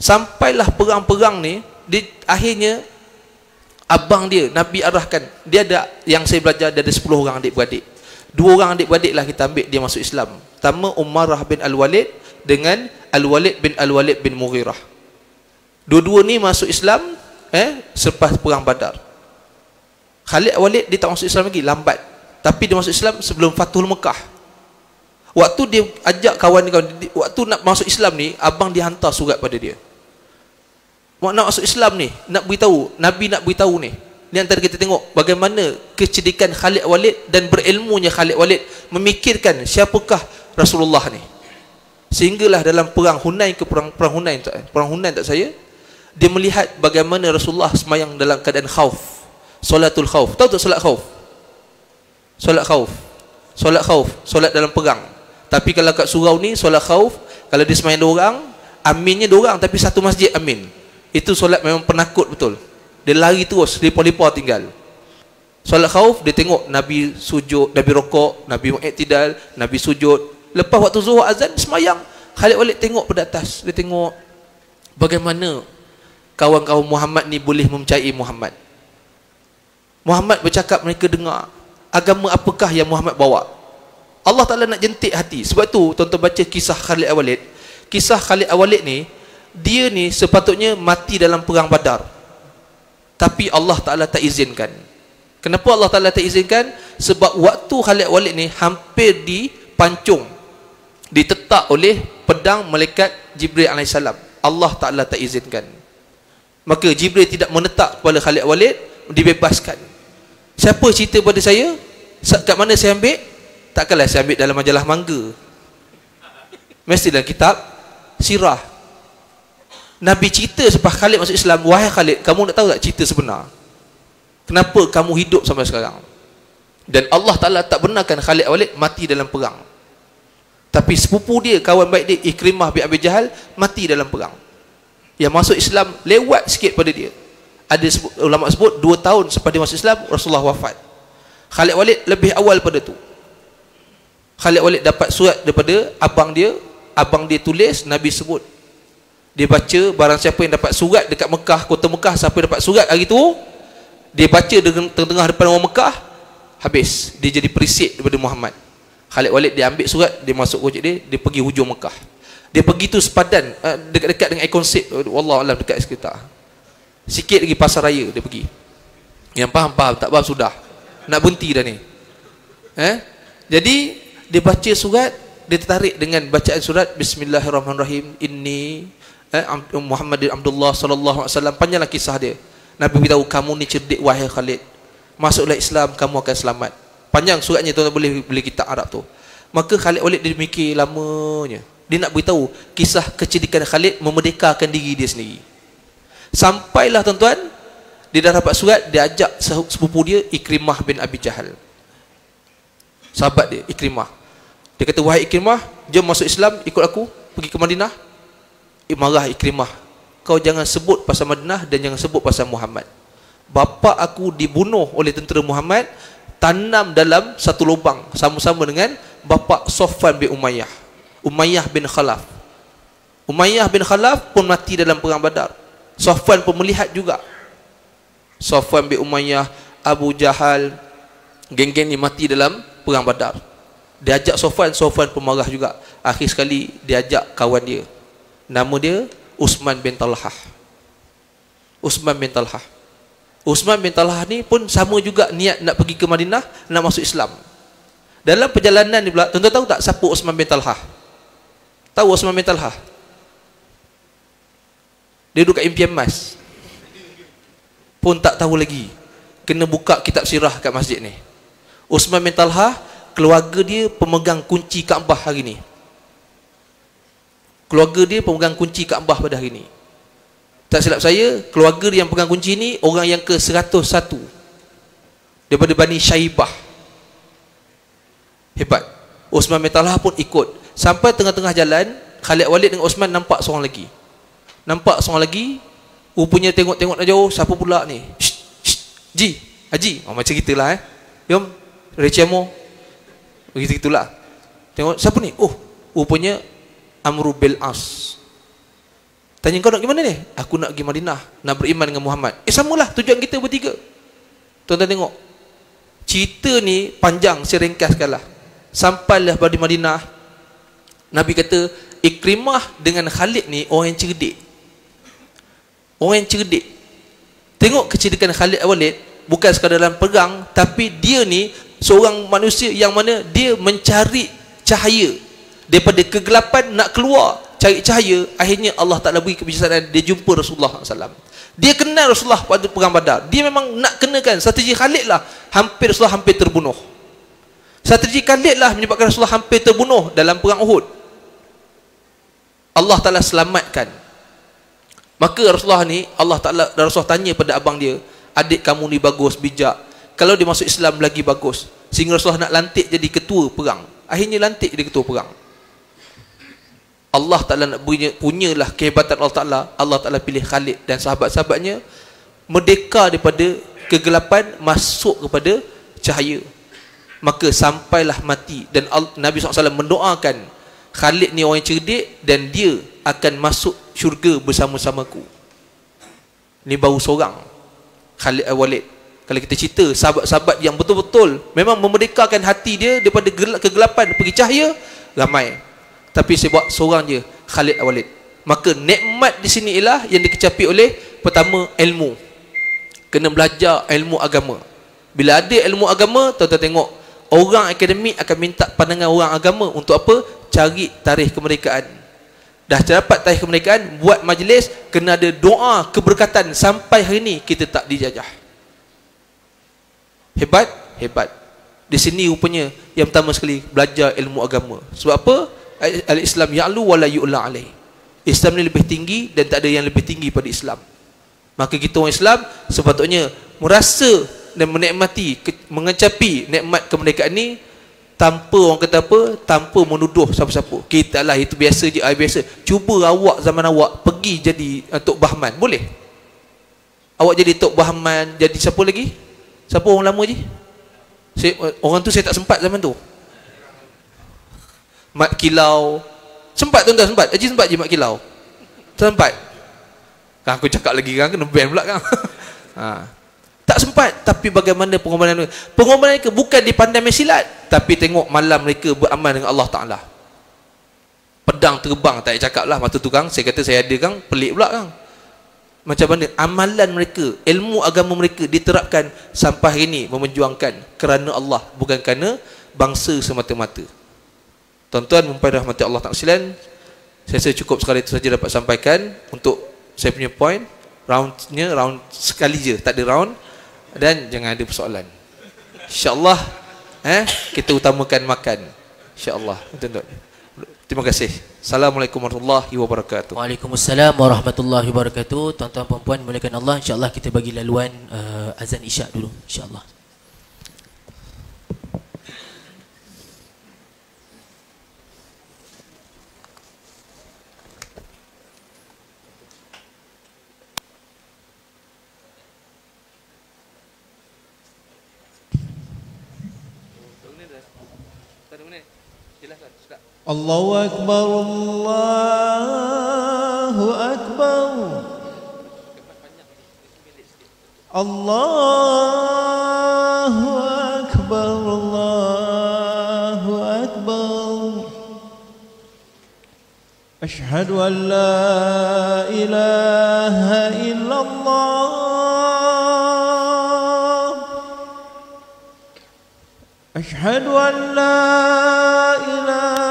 Sampailah perang-perang ni, akhirnya abang dia Nabi arahkan. Dia ada, yang saya belajar, dia ada 10 orang adik-beradik. 2 orang adik-beradik lah kita ambil dia masuk Islam. Pertama Umarah bin Al-Walid dengan Al-Walid bin Mughirah. Dua-dua ni masuk Islam selepas perang Badar. Khalid Walid dia tak masuk Islam lagi, lambat. Tapi dia masuk Islam sebelum Fathul Mekah. Waktu dia ajak kawan-kawan, waktu nak masuk Islam ni, abang dia hantar surat pada dia. Nak masuk Islam ni, nak beritahu, Nabi nak beritahu ni. Ni antara kita tengok bagaimana kecerdikan Khalid Walid dan berilmunya Khalid Walid memikirkan siapakah Rasulullah ni. Sehinggalah dalam perang Hunain ke perang Hunain tak saya, dia melihat bagaimana Rasulullah semayang dalam keadaan khauf. Solatul khauf. Tahu tak solat khauf? Solat khauf. Solat khauf, solat dalam perang. Tapi kalau kat surau ni solat khauf, kalau dia semayang 2 orang, aminnya 2 orang tapi satu masjid amin. Itu solat memang penakut betul. Dia lari terus, lipa-lipa tinggal. Solat khauf, dia tengok Nabi sujud, Nabi rokok, Nabi mu'iktidal, Nabi sujud. Lepas waktu zuhur azan, semayang. Khalid Walid tengok pada atas. Dia tengok bagaimana kawan-kawan Muhammad ni boleh mempercayai Muhammad. Muhammad bercakap, mereka dengar. Agama apakah yang Muhammad bawa? Allah Ta'ala nak jentik hati. Sebab tu tuan-tuan baca kisah Khalid Walid. Kisah Khalid Walid ni, dia ni sepatutnya mati dalam perang Badar. Tapi Allah Ta'ala tak izinkan. Kenapa Allah Ta'ala tak izinkan? Sebab waktu Khalid Walid ni hampir dipancung, ditetak oleh pedang malaikat Jibril AS. Allah Ta'ala tak izinkan. Maka Jibril tidak menetak kepala Khalid Walid, dibebaskan. Siapa cerita pada saya? Kat mana saya ambil? Takkanlah saya ambil dalam majalah mangga. Mesti dalam kitab sirah. Nabi cerita selepas Khalid masuk Islam, wahai Khalid, kamu nak tahu tak cerita sebenar? Kenapa kamu hidup sampai sekarang? Dan Allah Ta'ala tak benarkan Khalid Walid mati dalam perang. Tapi sepupu dia, kawan baik dia, Ikrimah bin Abi Jahal, mati dalam perang. Yang masuk Islam lewat sikit pada dia. Ada ulama sebut 2 tahun selepas dia masuk Islam, Rasulullah wafat. Khalid Walid lebih awal pada tu. Khalid Walid dapat surat daripada abang dia. Abang dia tulis, Nabi sebut. Dia baca, barang siapa yang dapat surat dekat Mekah, kota Mekah, siapa dapat surat hari tu, dia baca tengah-tengah depan orang Mekah, habis. Dia jadi perisik daripada Muhammad. Khalid Walid dia ambil surat, dia masuk gojek dia pergi hujung Mekah. Dia pergi tu sepadan, dekat-dekat dengan Icon Seat, wallahualam dekat sekitar. Sikit lagi pasar raya dia pergi. Yang faham, tak faham sudah. Nak berhenti dah ni. Jadi, dia baca surat, dia tertarik dengan bacaan surat, Bismillahirrahmanirrahim, Inni Muhammad Abdullah sallallahu alaihi wasallam. Panjanglah kisah dia. Nabi beritahu, kamu ni cerdik wahai Khalid. Masuklah Islam, kamu akan selamat. Panjang suratnya, tuan-tuan boleh kitab Arab tu. Maka Khalid Walid dia mikir lamanya. Dia nak beritahu kisah kecerdikan Khalid memerdekakan diri dia sendiri. Sampailah tuan-tuan, dia dah dapat surat, dia ajak sepupu dia Ikrimah bin Abi Jahal. Sahabat dia Ikrimah. Dia kata, wahai Ikrimah, jom masuk Islam, ikut aku pergi ke Madinah. Marah Ikrimah, kau jangan sebut pasal Madinah dan jangan sebut pasal Muhammad. Bapa aku dibunuh oleh tentera Muhammad, tanam dalam satu lubang sama-sama dengan bapa Safwan bin Umayyah, Umayyah bin Khalaf. Umayyah bin Khalaf pun mati dalam perang Badar. Safwan pun melihat juga. Safwan bin Umayyah, Abu Jahal, geng-geng ni mati dalam perang Badar. Dia ajak Safwan pun marah juga. Akhir sekali dia ajak kawan dia, nama dia Uthman bin Talhah. Uthman bin Talhah. Uthman bin Talhah ni pun sama juga niat nak pergi ke Madinah, nak masuk Islam. Dalam perjalanan ni pula, tuan-tuan tahu tak siapa Uthman bin Talhah? Tahu Uthman bin Talhah? Dia duduk kat impian emas. Pun tak tahu lagi. Kena buka kitab sirah kat masjid ni. Uthman bin Talhah, keluarga dia pemegang kunci Kaabah hari ni. Keluarga dia pemegang kunci Kaabah pada hari ni. Tak silap saya, keluarga dia yang pegang kunci ni orang yang ke-101 daripada Bani Syaibah. Hebat. Uthman bin Talhah pun ikut. Sampai tengah-tengah jalan, Khalid Walid dengan Uthman nampak seorang lagi. Rupanya tengok-tengok dah jauh, siapa pula ni? Ji, Haji. Macam gitulah Jom, Recemo. Begitulah. Tengok, siapa ni? Rupanya Amru bil As. Tanya, kau nak pergi mana ni? Aku nak pergi Madinah, nak beriman dengan Muhammad. Samalah tujuan kita bertiga. Tuan-tuan tengok, cerita ni panjang, saya ringkaskanlah. Sampailah pada Madinah. Nabi kata, Ikrimah dengan Khalid ni orang yang cerdik. Orang yang cerdik. Tengok kecerdikan Khalid Walid, bukan sekadar dalam perang, tapi dia ni seorang manusia yang mana dia mencari cahaya. Daripada kegelapan nak keluar, cari cahaya. Akhirnya Allah Ta'ala beri kebijaksanaan, dia jumpa Rasulullah SAW. Dia kenal Rasulullah pada perang Badar. Dia memang nak kenakan. Strategi Khalid lah Rasulullah hampir terbunuh. Strategi Khalid lah menyebabkan Rasulullah hampir terbunuh dalam perang Uhud. Allah Ta'ala selamatkan. Maka Rasulullah ni, Rasulullah tanya pada abang dia, adik kamu ni bagus, bijak, kalau dia masuk Islam lagi bagus. Sehingga Rasulullah nak lantik jadi ketua perang. Akhirnya lantik jadi ketua perang. Allah Ta'ala nak punyalah kehebatan Allah Ta'ala pilih Khalid dan sahabat-sahabatnya merdeka daripada kegelapan, masuk kepada cahaya. Maka sampailah mati. Dan Nabi SAW mendoakan, Khalid ni orang yang cerdik dan dia akan masuk syurga bersama-samaku. Ni baru seorang, Khalid Al-Walid. Kalau kita cerita sahabat-sahabat yang betul-betul memang memerdekakan hati dia daripada kegelapan pergi cahaya, ramai. Tapi saya buat seorang je, Khalid Al-Walid. Maka nikmat di sini ialah yang dikecapi oleh pertama, ilmu. Kena belajar ilmu agama. Bila ada ilmu agama, tuan-tuan tengok, orang akademik akan minta pandangan orang agama untuk apa? Cari tarikh kemerdekaan. Dah terdapat tarikh kemerdekaan, buat majlis, kena ada doa keberkatan sampai hari ni kita tak dijajah. Hebat? Hebat. Di sini rupanya yang pertama sekali belajar ilmu agama. Sebab apa? Al-Islam ya'lu wa la yu'la alaih. Islam ni lebih tinggi dan tak ada yang lebih tinggi pada Islam. Maka kita orang Islam sepatutnya merasa dan menikmati, mengecapi nikmat kemerdekaan ni tanpa orang kata apa, tanpa menuduh siapa-siapa. Kita lah itu biasa je, biasa. Cuba awak zaman awak pergi jadi Tok Bahman, boleh? Awak jadi Tok Bahman, jadi siapa lagi? Siapa orang lama je? Orang tu saya tak sempat zaman tu. Mat Kilau. Sempat tuan-tuan, sempat. Haji sempat je Mat Kilau. Sempat. Kan aku cakap lagi kan, kena ban pula kan. Tak sempat. Tapi bagaimana pengorbanan mereka? Pengorbanan mereka bukan dipandang silat, tapi tengok malam mereka beramal dengan Allah Ta'ala. Pedang terbang, tak payah cakap lah. Masa tu kan, saya kata saya ada kan, pelik pula kan. Macam mana amalan mereka, ilmu agama mereka diterapkan sampai hari ini, memperjuangkan kerana Allah, bukan kerana bangsa semata-mata. Tuan-tuan mumpai rahmati Allah Ta'ala sekalian, saya rasa cukup sekali itu saja dapat sampaikan untuk saya punya point. Roundnya round sekali je, tak ada round, dan jangan ada persoalan. InsyaAllah kita utamakan makan, InsyaAllah. Tuan-tuan, terima kasih. Assalamualaikum warahmatullahi wabarakatuh. Waalaikumsalam warahmatullahi wabarakatuh. Tuan-tuan puan-puan dimuliakan Allah, insya-Allah kita bagi laluan azan isyak dulu, insya-Allah. Allahu Akbar, Allahu Akbar, Allahu Akbar, Allahu Akbar. Ashhadu an la ilaha illallah, ashhadu an la ilaha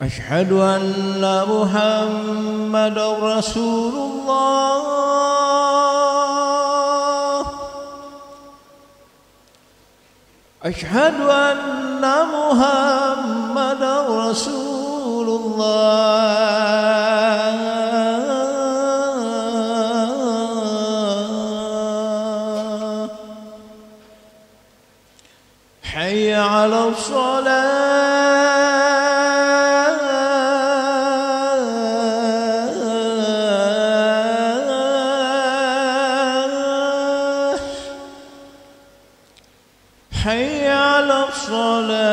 أشهد أن محمدا رسول الله أشهد أن محمدا رسول الله حي على الصلاة حي على الصلاة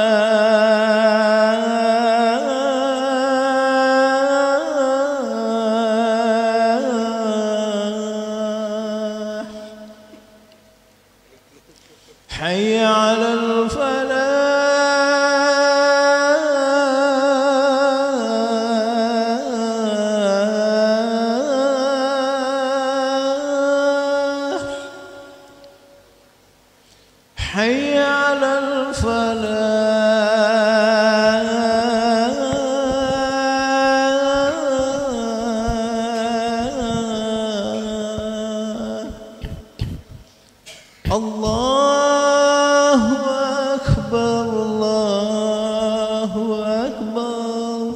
حي على الفلاح على الفلاح الله أكبر الله أكبر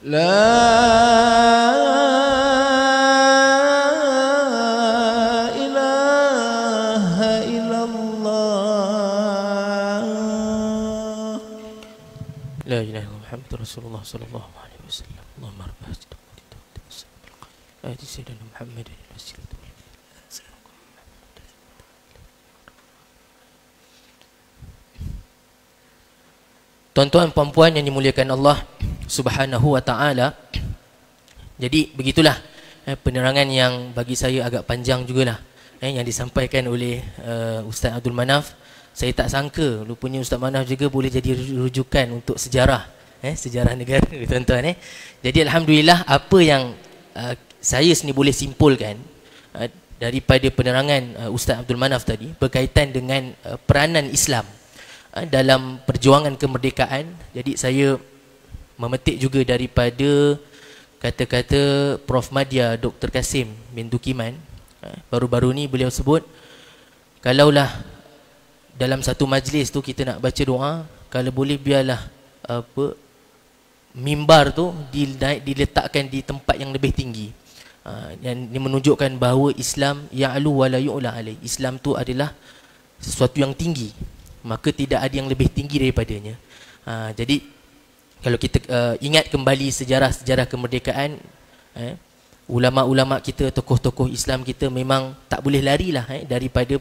لا إله إلا الله لا إله إلا الله محمد رسول الله صلى الله عليه وسلم اللهم رب هذه الدعوة آتي سيدنا محمد الوسيلة. Tuan-tuan puan-puan yang dimuliakan Allah Subhanahu wa taala. Jadi begitulah penerangan yang bagi saya agak panjang jugalah yang disampaikan oleh Ustaz Abdul Manaf. Saya tak sangka rupanya Ustaz Manaf juga boleh jadi rujukan untuk sejarah sejarah negara tuan-tuan. Jadi alhamdulillah apa yang saya sendiri boleh simpulkan daripada penerangan Ustaz Abdul Manaf tadi berkaitan dengan peranan Islam dalam perjuangan kemerdekaan. Jadi saya memetik juga daripada kata-kata Prof Madya Dr. Kasim bin Dukiman. Baru-baru ni beliau sebut, kalaulah dalam satu majlis tu kita nak baca doa, kalau boleh biarlah mimbar tu diletakkan di tempat yang lebih tinggi. Yang ini menunjukkan bahawa Islam ya'lu wa la yu'la alaih. Islam tu adalah sesuatu yang tinggi, maka tidak ada yang lebih tinggi daripadanya. Jadi kalau kita ingat kembali sejarah-sejarah kemerdekaan, ulama-ulama kita, tokoh-tokoh Islam kita memang tak boleh larilah daripada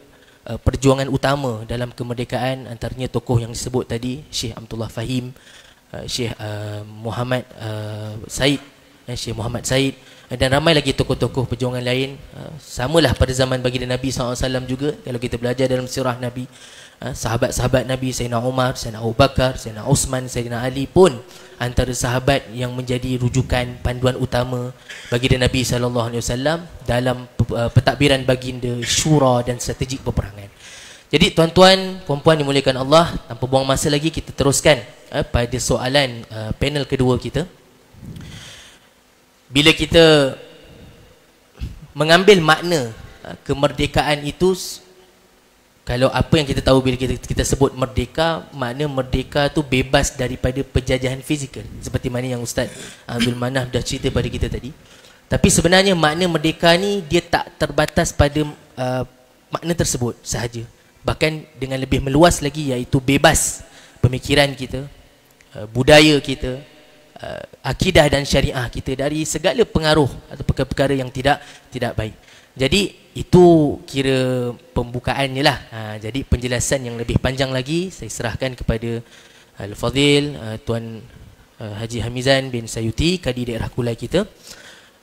perjuangan utama dalam kemerdekaan. Antaranya tokoh yang disebut tadi, Syekh Abdullah Fahim, Syekh Muhammad Said, Syekh Muhammad Said, dan ramai lagi tokoh-tokoh perjuangan lain. Samalah pada zaman baginda Nabi SAW juga. Kalau kita belajar dalam sirah Nabi, sahabat-sahabat Nabi, Sayyidina Umar, Sayyidina Abu Bakar, Sayyidina Osman, Sayyidina Ali pun antara sahabat yang menjadi rujukan panduan utama baginda Nabi SAW dalam pentadbiran baginda, syura dan strategik peperangan. Jadi tuan-tuan, puan-puan dimuliakan Allah, tanpa buang masa lagi kita teruskan pada soalan panel kedua kita. Bila kita mengambil makna kemerdekaan itu, kalau apa yang kita tahu bila kita sebut merdeka, makna merdeka tu bebas daripada penjajahan fizikal, seperti mana yang Ustaz Abdul Manaf dah cerita pada kita tadi. Tapi sebenarnya makna merdeka ni dia tak terbatas pada makna tersebut sahaja. Bahkan dengan lebih meluas lagi, iaitu bebas pemikiran kita, budaya kita, akidah dan syariah kita dari segala pengaruh atau perkara-perkara yang tidak baik. Jadi itu kira pembukaannya lah. Jadi penjelasan yang lebih panjang lagi saya serahkan kepada Al-Fadhil Tuan Haji Hamizan bin Sayuti, Kadi Daerah Kulai kita.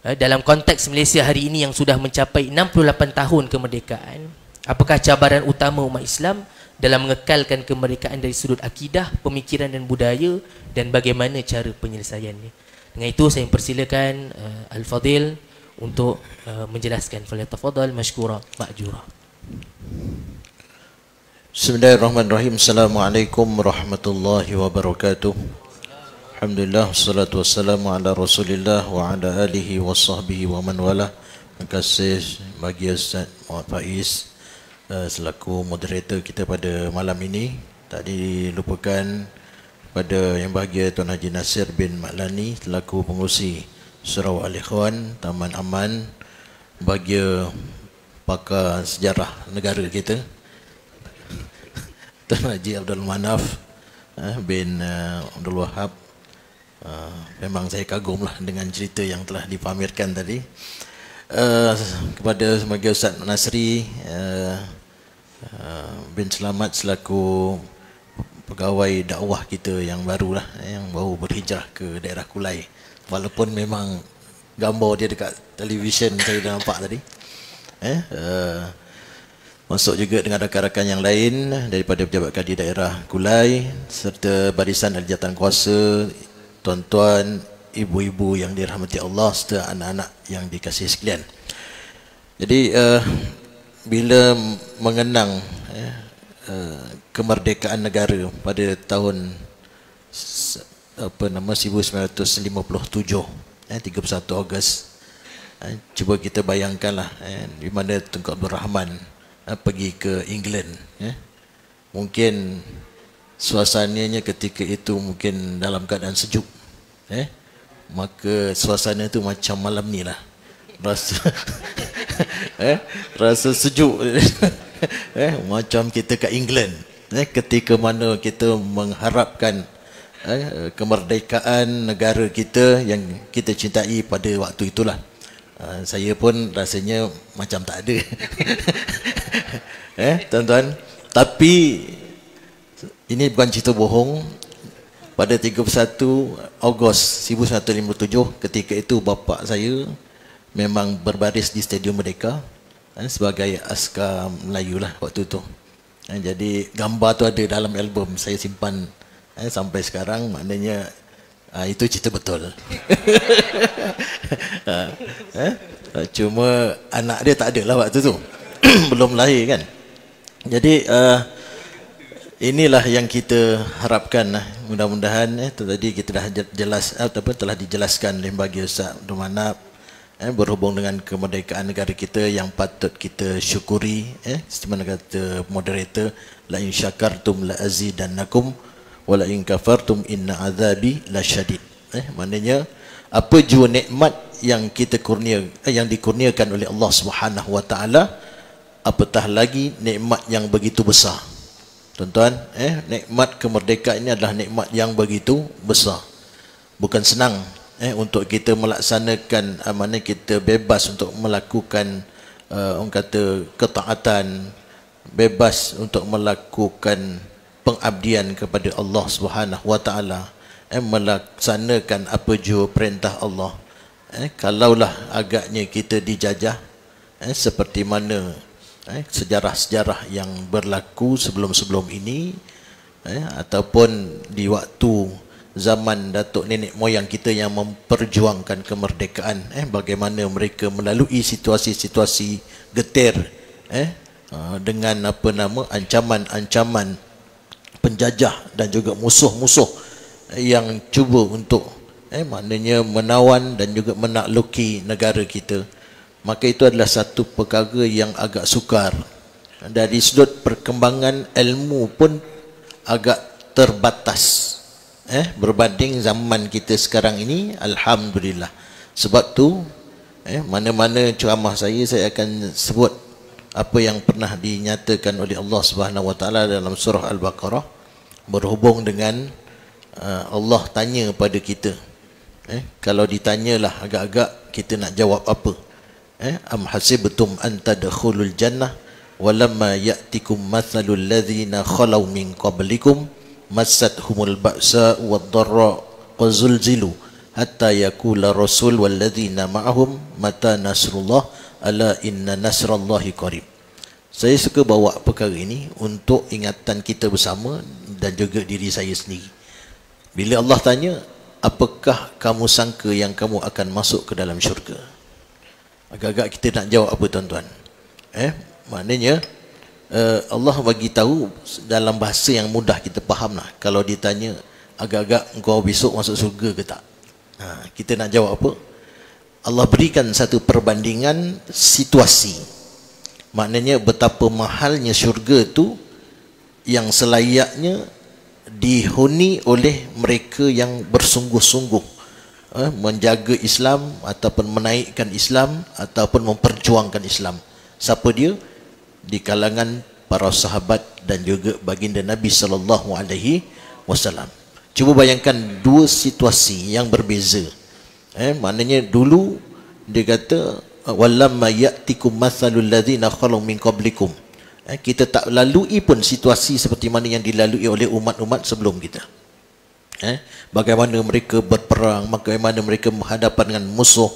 Dalam konteks Malaysia hari ini yang sudah mencapai 68 tahun kemerdekaan, apakah cabaran utama umat Islam dalam mengekalkan kemerdekaan dari sudut akidah, pemikiran dan budaya, dan bagaimana cara penyelesaiannya? Dengan itu saya mempersilakan Al-Fadhil untuk menjelaskan. Falyatafadhal mashkura ma'jura. Bismillahirrahmanirrahim. Assalamualaikum warahmatullahi wabarakatuh. Alhamdulillah, wassalatu wassalamu ala Rasulillah wa ala alihi wa sahbihi wa man wala. Terima kasih bagi Ustaz Muhammad Faiz selaku moderator kita pada malam ini. Tak dilupakan pada yang bahagia Tuan Haji Nasir bin Maklani selaku pengurusi Surau Al-Ikhwan, Taman Aman, bahagia pakar sejarah negara kita Tuan Haji Abdul Manaf bin Abdul Wahab. Memang saya kagumlah dengan cerita yang telah dipamerkan tadi. Kepada sebagai Ustaz Nasri bin Selamat selaku pegawai dakwah kita yang barulah, yang baru berhijrah ke daerah Kulai. Walaupun memang gambar dia dekat televisyen saya dah nampak tadi. Masuk juga dengan rakan-rakan yang lain daripada pejabat kadi daerah Kulai serta barisan ahli jawatankuasa, tuan-tuan, ibu-ibu yang dirahmati Allah serta anak-anak yang dikasihi sekalian. Jadi bila mengenang kemerdekaan negara pada tahun 1957, 31 Ogos. Cuba kita bayangkanlah di mana Tunku Abdul Rahman pergi ke England. Mungkin suasananya ketika itu mungkin dalam keadaan sejuk. Maka suasana itu macam malam ni lah. Rasa rasa sejuk. Macam kita kat England. Ketika mana kita mengharapkan kemerdekaan negara kita yang kita cintai pada waktu itulah. Saya pun rasanya macam tak ada. Tuan-tuan, tapi ini bukan cerita bohong. Pada 31 Ogos 1957, ketika itu bapa saya memang berbaris di Stadium Merdeka sebagai askar Melayu lah waktu itu. Jadi gambar tu ada dalam album, saya simpan sampai sekarang. Maknanya itu cerita betul. Cuma anak dia tak ada lah waktu tu. Belum lahir kan. Jadi inilah yang kita harapkan. Mudah-mudahan tadi kita dah jelas ataupun telah dijelaskan oleh bagi Ustaz Abdul Manap berhubung dengan kemerdekaan negara kita yang patut kita syukuri. Seperti kata moderator, la in syakartum la azidannakum wa la in kafartum inna azabi lasyadid. Maknanya apa jua nikmat yang kita yang dikurniakan oleh Allah Subhanahu wa taala, apatah lagi nikmat yang begitu besar. Tuan-tuan, nikmat kemerdekaan ini adalah nikmat yang begitu besar. Bukan senang untuk kita melaksanakan mana kita bebas untuk melakukan orang kata ketaatan, bebas untuk melakukan pengabdian kepada Allah Subhanahu wa taala, melaksanakan apa jua perintah Allah. Kalaulah agaknya kita dijajah seperti mana sejarah-sejarah yang berlaku sebelum-sebelum ini, ataupun di waktu zaman datuk nenek moyang kita yang memperjuangkan kemerdekaan, bagaimana mereka melalui situasi-situasi getir dengan ancaman-ancaman penjajah dan juga musuh-musuh yang cuba untuk maknanya menawan dan juga menakluki negara kita. Maka itu adalah satu perkara yang agak sukar. Dari sudut perkembangan ilmu pun agak terbatas berbanding zaman kita sekarang ini. Alhamdulillah. Sebab tu mana-mana ceramah saya akan sebut apa yang pernah dinyatakan oleh Allah Subhanahu wa taala dalam surah Al-Baqarah berhubung dengan Allah tanya pada kita. Kalau ditanyalah agak-agak kita nak jawab apa? Am hasibtum an tadkhulul jannah walamma ya'tikum mathalul ladzina khalau min qablikum massathumul ba'sa wad-dharra wa zulzilu hatta yaqula rasul wal ladzina ma'ahum mata nasrullah ala inna nasrallahi qarib. Saya suka bawa perkara ini untuk ingatan kita bersama dan juga diri saya sendiri. Bila Allah tanya, apakah kamu sangka yang kamu akan masuk ke dalam syurga? Agak-agak kita nak jawab apa, tuan-tuan? Maknanya Allah bagi tahu dalam bahasa yang mudah kita faham lah. Kalau ditanya, agak-agak engkau besok masuk syurga ke tak? Kita nak jawab apa? Allah berikan satu perbandingan situasi. Maknanya betapa mahalnya syurga tu yang selayaknya dihuni oleh mereka yang bersungguh-sungguh menjaga Islam ataupun menaikkan Islam ataupun memperjuangkan Islam. Siapa dia? Di kalangan para sahabat dan juga baginda Nabi sallallahu alaihi wasallam. Cuba bayangkan dua situasi yang berbeza. Maknanya dulu dia kata walamma ya'tikum mathalul ladzina khalu min qablikum. Kita tak lalui pun situasi seperti mana yang dilalui oleh umat-umat sebelum kita. Bagaimana mereka berperang, bagaimana mereka berhadapan dengan musuh,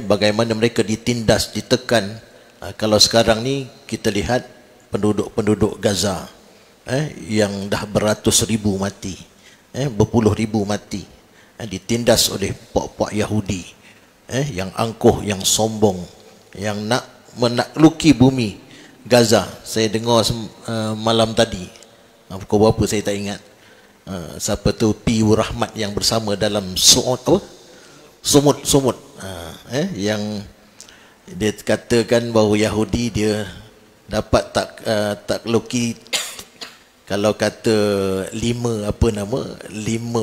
bagaimana mereka ditindas, ditekan. Kalau sekarang ni kita lihat penduduk-penduduk Gaza yang dah beratus ribu mati, berpuluh ribu mati, ditindas oleh puak-puak Yahudi yang angkuh, yang sombong, yang nak menakluki bumi Gaza. Saya dengar malam tadi. Pukul berapa saya tak ingat. Siapa tu P.U. Rahmat yang bersama dalam Sumut. Yang dia katakan bahawa Yahudi dia dapat takluki, kalau kata 5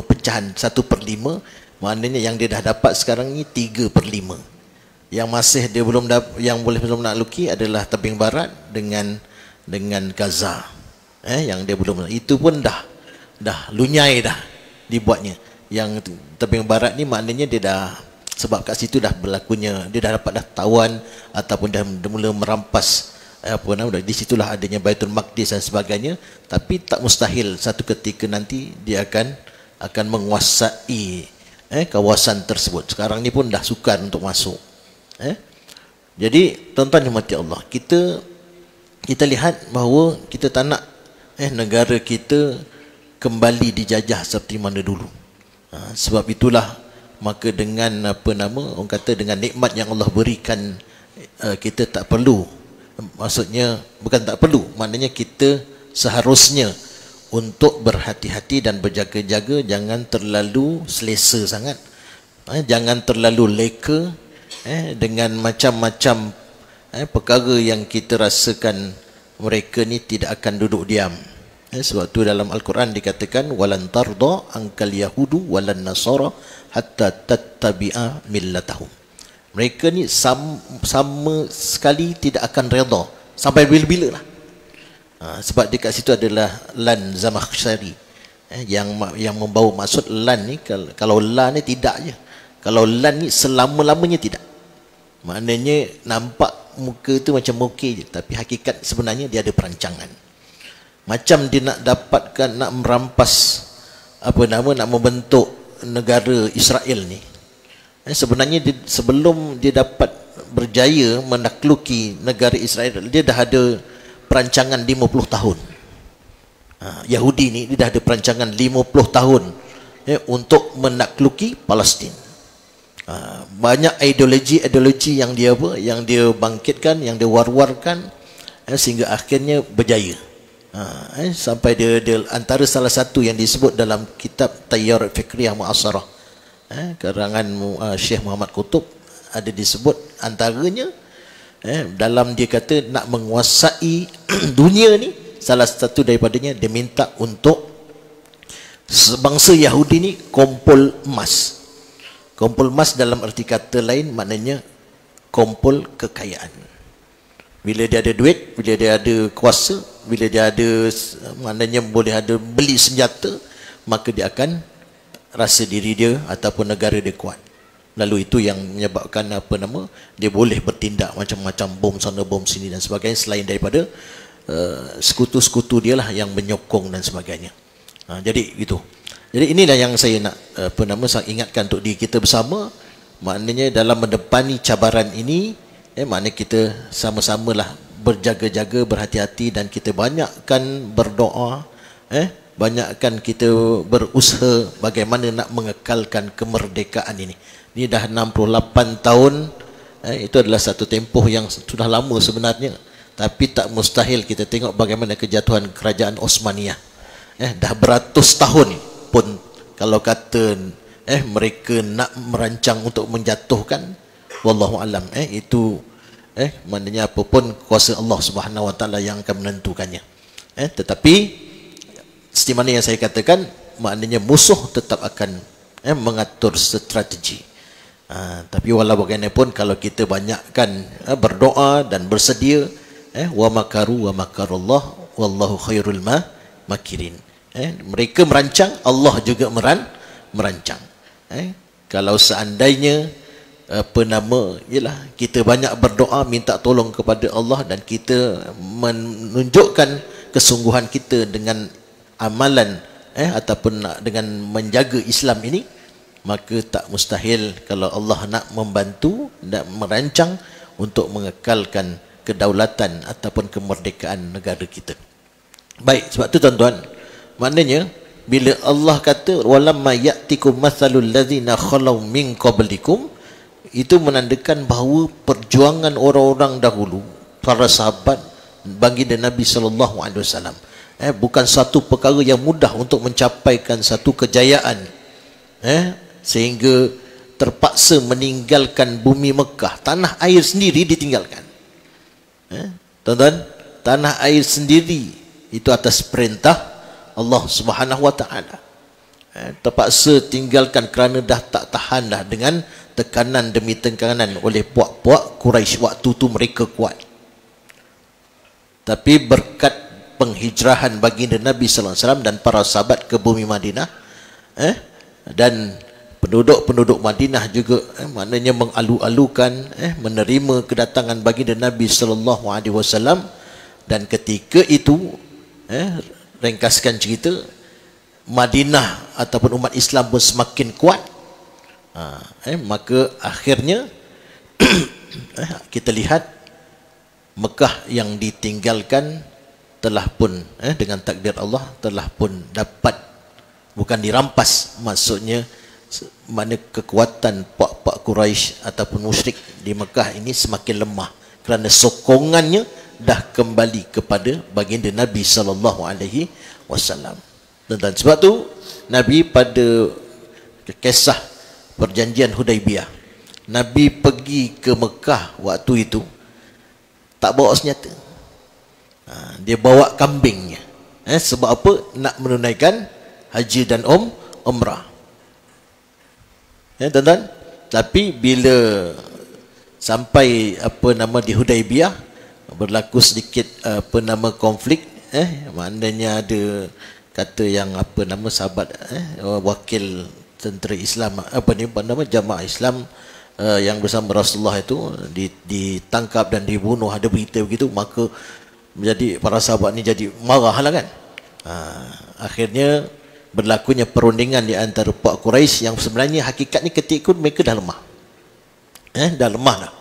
pecahan 1/5, maknanya yang dia dah dapat sekarang ni 3/5. Yang masih dia belum yang belum nak luki adalah tebing barat dengan Gaza. Yang dia belum, itu pun dah lunyai dah dibuatnya. Yang tebing barat ni maknanya dia dah, sebab kat situ dah berlakunya, dia dah dapat tawan ataupun dah mula merampas di situlah adanya Baitul Maqdis dan sebagainya. Tapi tak mustahil satu ketika nanti dia akan menguasai kawasan tersebut. Sekarang ni pun dah sukar untuk masuk. Jadi tuan-tuan dan mati Allah, kita lihat bahawa kita tak nak negara kita kembali dijajah seperti mana dulu. Sebab itulah maka dengan orang kata dengan nikmat yang Allah berikan, kita tak perlu, maksudnya bukan tak perlu, maknanya kita seharusnya untuk berhati-hati dan berjaga-jaga, jangan terlalu selesa sangat, jangan terlalu leka dengan macam-macam perkara yang kita rasakan mereka ni tidak akan duduk diam. Sebab tu dalam Al-Quran dikatakan walan tarda ankal yahudu walan nasara hatta tattabi'a millatahum. Mereka ni sama sekali tidak akan redha sampai bila-bila lah. Sebab dekat situ adalah lan Zamakhsyari yang membawa maksud lan ni, kalau lan ni tidak je, kalau lan ni selama-lamanya tidak. Maknanya nampak muka tu macam okey je, tapi hakikat sebenarnya dia ada perancangan. Macam dia nak dapatkan, nak merampas nak membentuk negara Israel ni. Sebenarnya sebelum dia dapat berjaya menakluki negara Israel, dia dah ada perancangan 50 tahun. Yahudi ni dia dah ada perancangan 50 tahun untuk menakluki Palestin. Banyak ideologi yang dia bangkitkan, yang dia war-warkan, sehingga akhirnya berjaya. Sampai dia antara salah satu yang disebut dalam kitab Tayyar Fikriyah Mu'asarah, karangan Syekh Muhammad Qutub, ada disebut antaranya dalam dia kata nak menguasai dunia ni, salah satu daripadanya dia minta untuk bangsa Yahudi ni kumpul emas. Kumpul emas dalam arti kata lain maknanya kumpul kekayaan. Bila dia ada duit, bila dia ada kuasa, bila dia ada, maknanya boleh ada beli senjata, maka dia akan rasa diri dia ataupun negara dia kuat. Lalu itu yang menyebabkan dia boleh bertindak macam-macam, bom sana bom sini dan sebagainya, selain daripada sekutu-sekutu dia lah yang menyokong dan sebagainya. Jadi itu. Jadi inilah yang saya nak saya ingatkan untuk diri kita bersama. Maknanya dalam mendepani cabaran ini, maknanya kita sama-samalah berjaga-jaga, berhati-hati, dan kita banyakkan berdoa, banyakkan kita berusaha bagaimana nak mengekalkan kemerdekaan ini. Ini dah 68 tahun, itu adalah satu tempoh yang sudah lama sebenarnya, tapi tak mustahil kita tengok bagaimana kejatuhan kerajaan Osmaniyah. Dah beratus tahun pun kalau kata mereka nak merancang untuk menjatuhkan, wallahu alam, itu maknanya apapun kuasa Allah Subhanahu wa taala yang akan menentukannya. Tetapi seperti mana yang saya katakan, maknanya musuh tetap akan mengatur strategi. Tapi walau bagaimanapun, kalau kita banyakkan berdoa dan bersedia, wa makaru wa makarullah wallahu khairul makirin. Mereka merancang, Allah juga merancang. Kalau seandainya ialah kita banyak berdoa, minta tolong kepada Allah, dan kita menunjukkan kesungguhan kita dengan amalan ataupun dengan menjaga Islam ini, maka tak mustahil kalau Allah nak membantu dan merancang untuk mengekalkan kedaulatan ataupun kemerdekaan negara kita. Baik, sebab tu tuan-tuan, maknanya bila Allah kata walamma ya'tikum mathalul ladzina khalau min qablikum, itu menandakan bahawa perjuangan orang-orang dahulu, para sahabat baginda Nabi sallallahu alaihi wasallam. Bukan satu perkara yang mudah untuk mencapaikan satu kejayaan. Sehingga terpaksa meninggalkan bumi Mekah, tanah air sendiri ditinggalkan. Tuan-tuan, tanah air sendiri itu atas perintah Allah Subhanahu wa taala. Terpaksa tinggalkan kerana dah tak tahan dah dengan tekanan demi tekanan oleh puak-puak Quraisy. Waktu tu mereka kuat. Tapi berkat penghijrahan baginda Nabi sallallahu alaihi wasallam dan para sahabat ke bumi Madinah, dan penduduk-penduduk Madinah juga maknanya mengalu-alukan menerima kedatangan baginda Nabi sallallahu alaihi wasallam. Dan ketika itu ringkaskan cerita, Madinah ataupun umat Islam pun semakin kuat. Maka akhirnya kita lihat Mekah yang ditinggalkan telah pun dengan takdir Allah telah pun dapat, bukan dirampas, maksudnya mana kekuatan puak-puak Quraisy ataupun musyrik di Mekah ini semakin lemah kerana sokongannya dah kembali kepada baginda Nabi sallallahu alaihi wasallam. Dan sebab tu Nabi pada kisah perjanjian Hudaibiyah, Nabi pergi ke Mekah waktu itu tak bawa senjata. Dia bawa kambingnya. Sebab apa? Nak menunaikan haji dan umrah. Tuan-tuan, tapi bila sampai di Hudaibiyah, berlaku sedikit konflik, maknanya ada kata yang sahabat wakil tentera Islam jamaah Islam yang bersama Rasulullah itu ditangkap dan dibunuh, ada berita begitu. Maka jadi para sahabat ni jadi marah lah kan. Akhirnya berlakunya perundingan di antara puak Quraisy yang sebenarnya hakikatnya ketika itu mereka dah lemah. Dah lemah dah.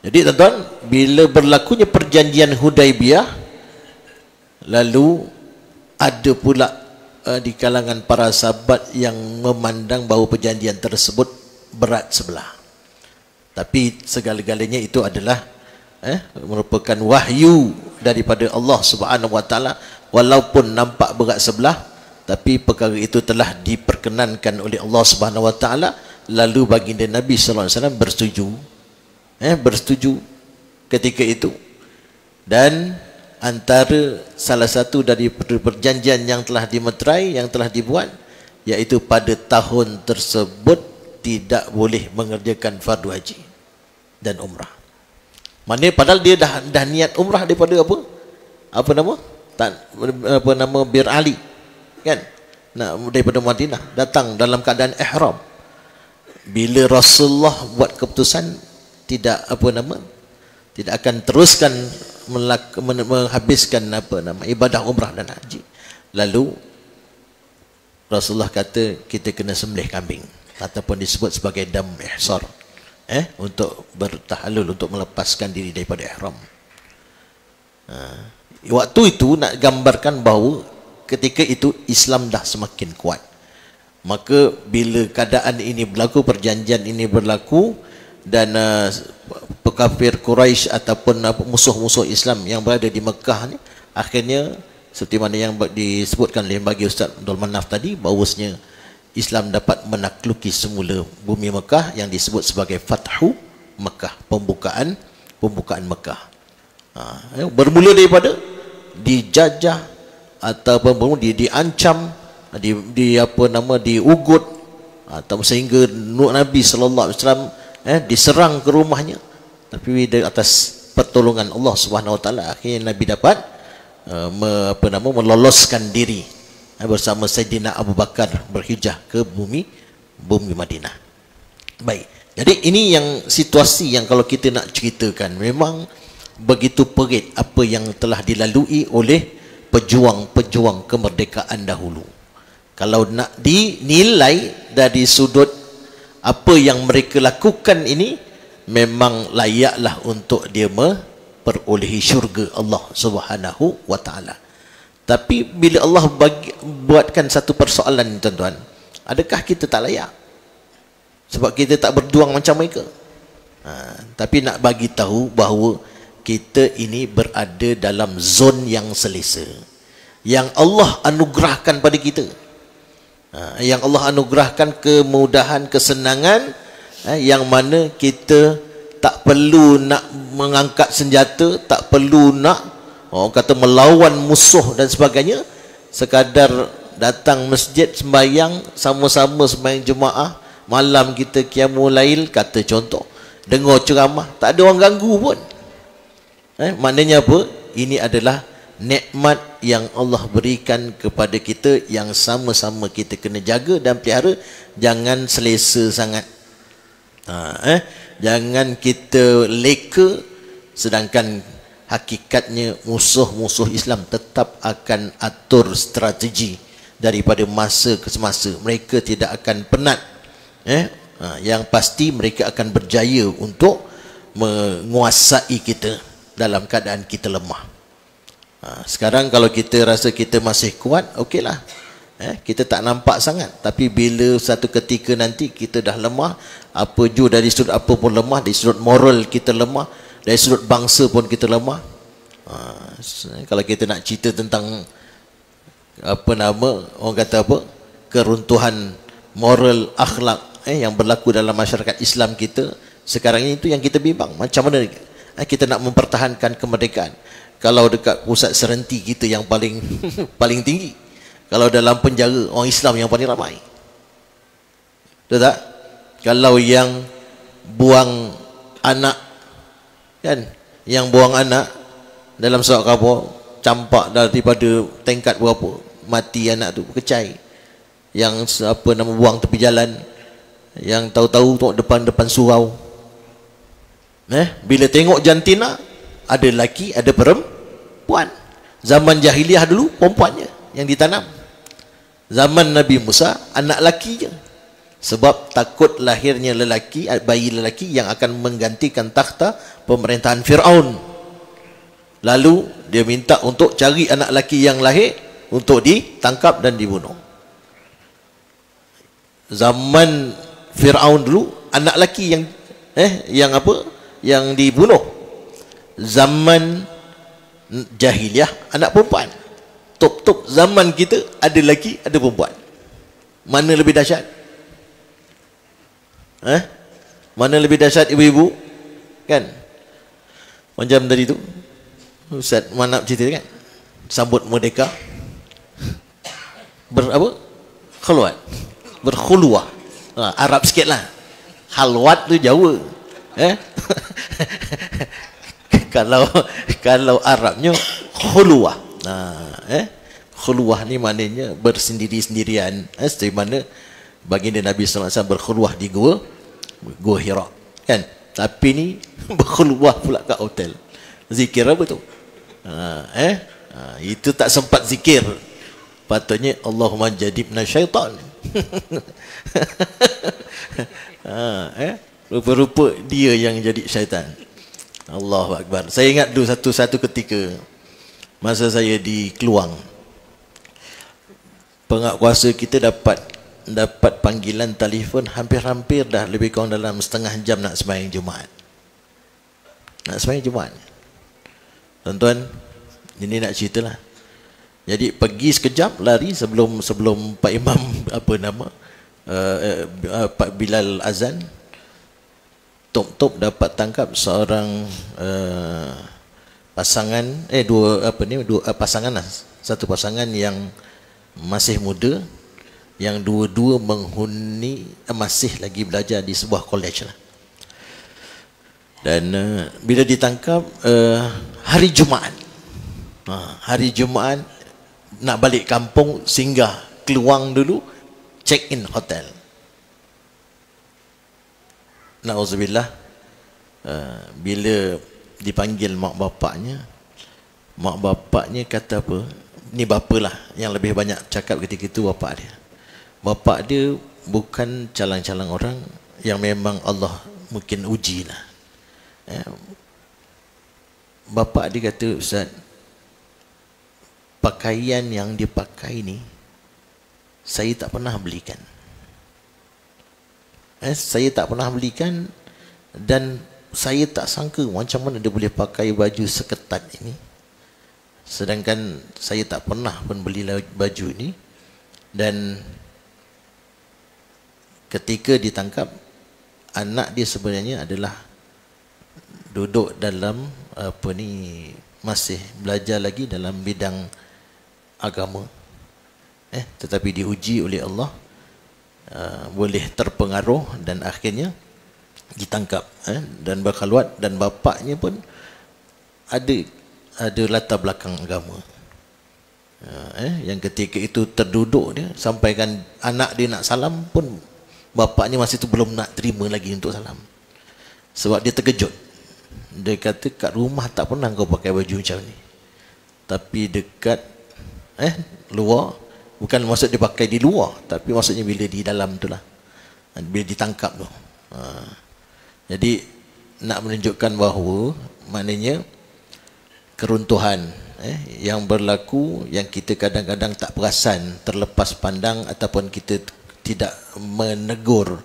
Jadi tuan-tuan, bila berlakunya perjanjian Hudaibiyah, lalu ada pula di kalangan para sahabat yang memandang bahawa perjanjian tersebut berat sebelah. Tapi segala-galanya itu adalah merupakan wahyu daripada Allah Subhanahu wa taala. Walaupun nampak berat sebelah, tapi perkara itu telah diperkenankan oleh Allah Subhanahu wa taala. Lalu baginda Nabi sallallahu alaihi wasallam bersetuju ketika itu. Dan antara salah satu dari perjanjian yang telah dimeterai, yang telah dibuat, iaitu pada tahun tersebut tidak boleh mengerjakan fardu haji dan umrah. Maknanya padahal dia dah niat umrah daripada Bir Ali kan, daripada Madinah datang dalam keadaan ihram. Bila Rasulullah buat keputusan tidak akan teruskan menghabiskan ibadah umrah dan haji, lalu Rasulullah kata kita kena sembelih kambing ataupun disebut sebagai dam ihsar, untuk bertahalul, untuk melepaskan diri daripada ihram. Waktu itu nak gambarkan bahawa ketika itu Islam dah semakin kuat. Maka bila keadaan ini berlaku, perjanjian ini berlaku, dan pekafir Quraisy ataupun musuh-musuh Islam yang berada di Mekah ni, akhirnya seperti mana yang disebutkan oleh bagi Ustaz Abdul Manaf tadi, bahawasanya Islam dapat menakluki semula bumi Mekah yang disebut sebagai Fathu Mekah, pembukaan Mekah. Bermula daripada dijajah ataupun diancam, diugut, atau sehingga Nabi sallallahu alaihi wasallam diserang ke rumahnya. Tapi atas pertolongan Allah Subhanahu wa taala, akhirnya Nabi dapat meloloskan diri bersama Sayyidina Abu Bakar berhijrah ke bumi Madinah. Baik. Jadi ini yang situasi yang kalau kita nak ceritakan, memang begitu perit apa yang telah dilalui oleh pejuang-pejuang kemerdekaan dahulu. Kalau nak dinilai dari sudut apa yang mereka lakukan ini, memang layaklah untuk dia memperolehi syurga Allah Subhanahu wa taala. Tapi bila Allah buatkan satu persoalan, tuan-tuan, adakah kita tak layak sebab kita tak berjuang macam mereka? Tapi nak bagi tahu bahawa kita ini berada dalam zon yang selesa, yang Allah anugerahkan pada kita, yang Allah anugerahkan kemudahan, kesenangan, yang mana kita tak perlu nak mengangkat senjata, tak perlu nak orang kata melawan musuh dan sebagainya. Sekadar datang masjid sembahyang, sama-sama sembahyang jemaah, malam kita qiyamul lail, kata contoh, dengar ceramah, tak ada orang ganggu pun. Maknanya apa? Ini adalah nikmat yang Allah berikan kepada kita, yang sama-sama kita kena jaga dan pelihara. Jangan selesa sangat, jangan kita leka, sedangkan hakikatnya musuh-musuh Islam tetap akan atur strategi daripada masa ke semasa. Mereka tidak akan penat. Yang pasti mereka akan berjaya untuk menguasai kita dalam keadaan kita lemah. Sekarang kalau kita rasa kita masih kuat, okeylah, kita tak nampak sangat. Tapi bila satu ketika nanti kita dah lemah, apa jua dari sudut apa pun lemah, dari sudut moral kita lemah, dari sudut bangsa pun kita lemah. Kalau kita nak cerita tentang apa nama, orang kata apa, keruntuhan moral akhlak yang berlaku dalam masyarakat Islam kita sekarang ini, itu yang kita bimbang. Macam mana kita nak mempertahankan kemerdekaan kalau dekat pusat serenti kita yang paling paling tinggi, kalau dalam penjara orang Islam yang paling ramai, betul tak? Kalau yang buang anak, kan, yang buang anak dalam surat khabar, campak daripada tingkat berapa, mati anak tu, kecai. Yang apa nama, buang tepi jalan, yang tahu-tahu tengok depan surau, bila tengok jantina, ada lelaki, ada perempuan. Zaman jahiliah dulu perempuannya yang ditanam. Zaman Nabi Musa anak lelaki je, sebab takut lahirnya lelaki, bayi lelaki yang akan menggantikan takhta pemerintahan Fir'aun. Lalu dia minta untuk cari anak lelaki yang lahir untuk ditangkap dan dibunuh. Zaman Fir'aun dulu anak lelaki yang apa, yang dibunuh. Zaman jahiliah anak perempuan. Top zaman kita ada lelaki, ada perempuan. Mana lebih dahsyat? Mana lebih dahsyat, ibu-ibu? Kan? Macam tadi tu Ustaz Manap cerita kan, sambut merdeka, berkhulwah. Arab sikit lah, halwat tu Jawa. Kalau Arabnya khulwah. Khulwah ni maknanya bersendiri-sendirian, seperti mana baginda Nabi sallallahu alaihi wasallam berkhulwah di Gua Hira, kan? Tapi ni berkhulwah pula kat hotel. Zikir apa tu? Itu tak sempat zikir. Patutnya Allahumma jadibna syaitan. Rupa-rupa dia yang jadi syaitan. Allahu Akbar. Saya ingat dulu satu ketika masa saya di Keluang, pengak kuasa kita dapat panggilan telefon, hampir-hampir dah lebih kurang dalam setengah jam nak sembahyang Jumaat. Tuan-tuan, ini nak ceritalah. Jadi pergi sekejap, lari sebelum Pak Imam Pak Bilal azan, top dapat tangkap seorang pasangan, dua pasangan lah. Satu pasangan yang masih muda, yang dua-dua menghuni, masih lagi belajar di sebuah college lah. Dan bila ditangkap hari Jumaat, nak balik kampung, singgah Keluang dulu, check in hotel. Na'udzubillah, bila dipanggil mak bapaknya kata apa? Ni bapa lah yang lebih banyak cakap ketika itu, bapak dia. Bapak dia bukan calang-calang orang yang memang Allah mungkin uji lah. Bapak dia kata, Ustaz, pakaian yang dia pakai ni saya tak pernah belikan. Saya tak pernah belikan, dan saya tak sangka macam mana dia boleh pakai baju seketat ini. Sedangkan saya tak pernah pun beli baju ini. Dan ketika ditangkap, anak dia sebenarnya adalah duduk dalam masih belajar lagi dalam bidang agama. Tetapi diuji oleh Allah, boleh terpengaruh dan akhirnya ditangkap dan berkhaluat, dan bapaknya pun ada latar belakang agama. Yang ketika itu terduduk dia, sampaikan anak dia nak salam pun bapaknya masih tu belum nak terima lagi untuk salam. Sebab dia terkejut. Dia kata, kat rumah tak pernah kau pakai baju macam ni, tapi dekat luar, bukan maksud dia pakai di luar, tapi maksudnya bila di dalam tu lah, bila ditangkap tu. Jadi nak menunjukkan bahawa maknanya keruntuhan yang berlaku, yang kita kadang-kadang tak perasan, terlepas pandang, ataupun kita tidak menegur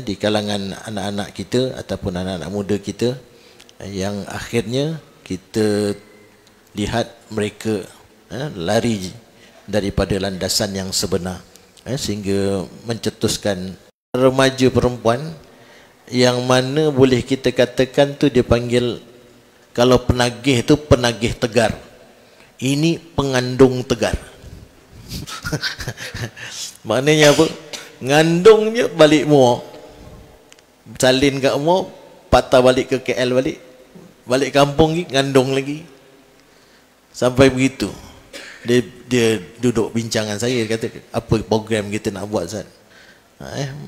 di kalangan anak-anak kita ataupun anak-anak muda kita, yang akhirnya kita lihat mereka lari daripada landasan yang sebenar, sehingga mencetuskan remaja perempuan yang mana boleh kita katakan tu dia panggil, kalau penagih tu penagih tegar, ini pengandung tegar. Maknanya apa? Ngandungnya balik Muar, salin kat Muar, patah balik ke KL, balik kampung lagi, ngandung lagi. Sampai begitu dia duduk bincangan saya, kata apa program kita nak buat, Ustaz?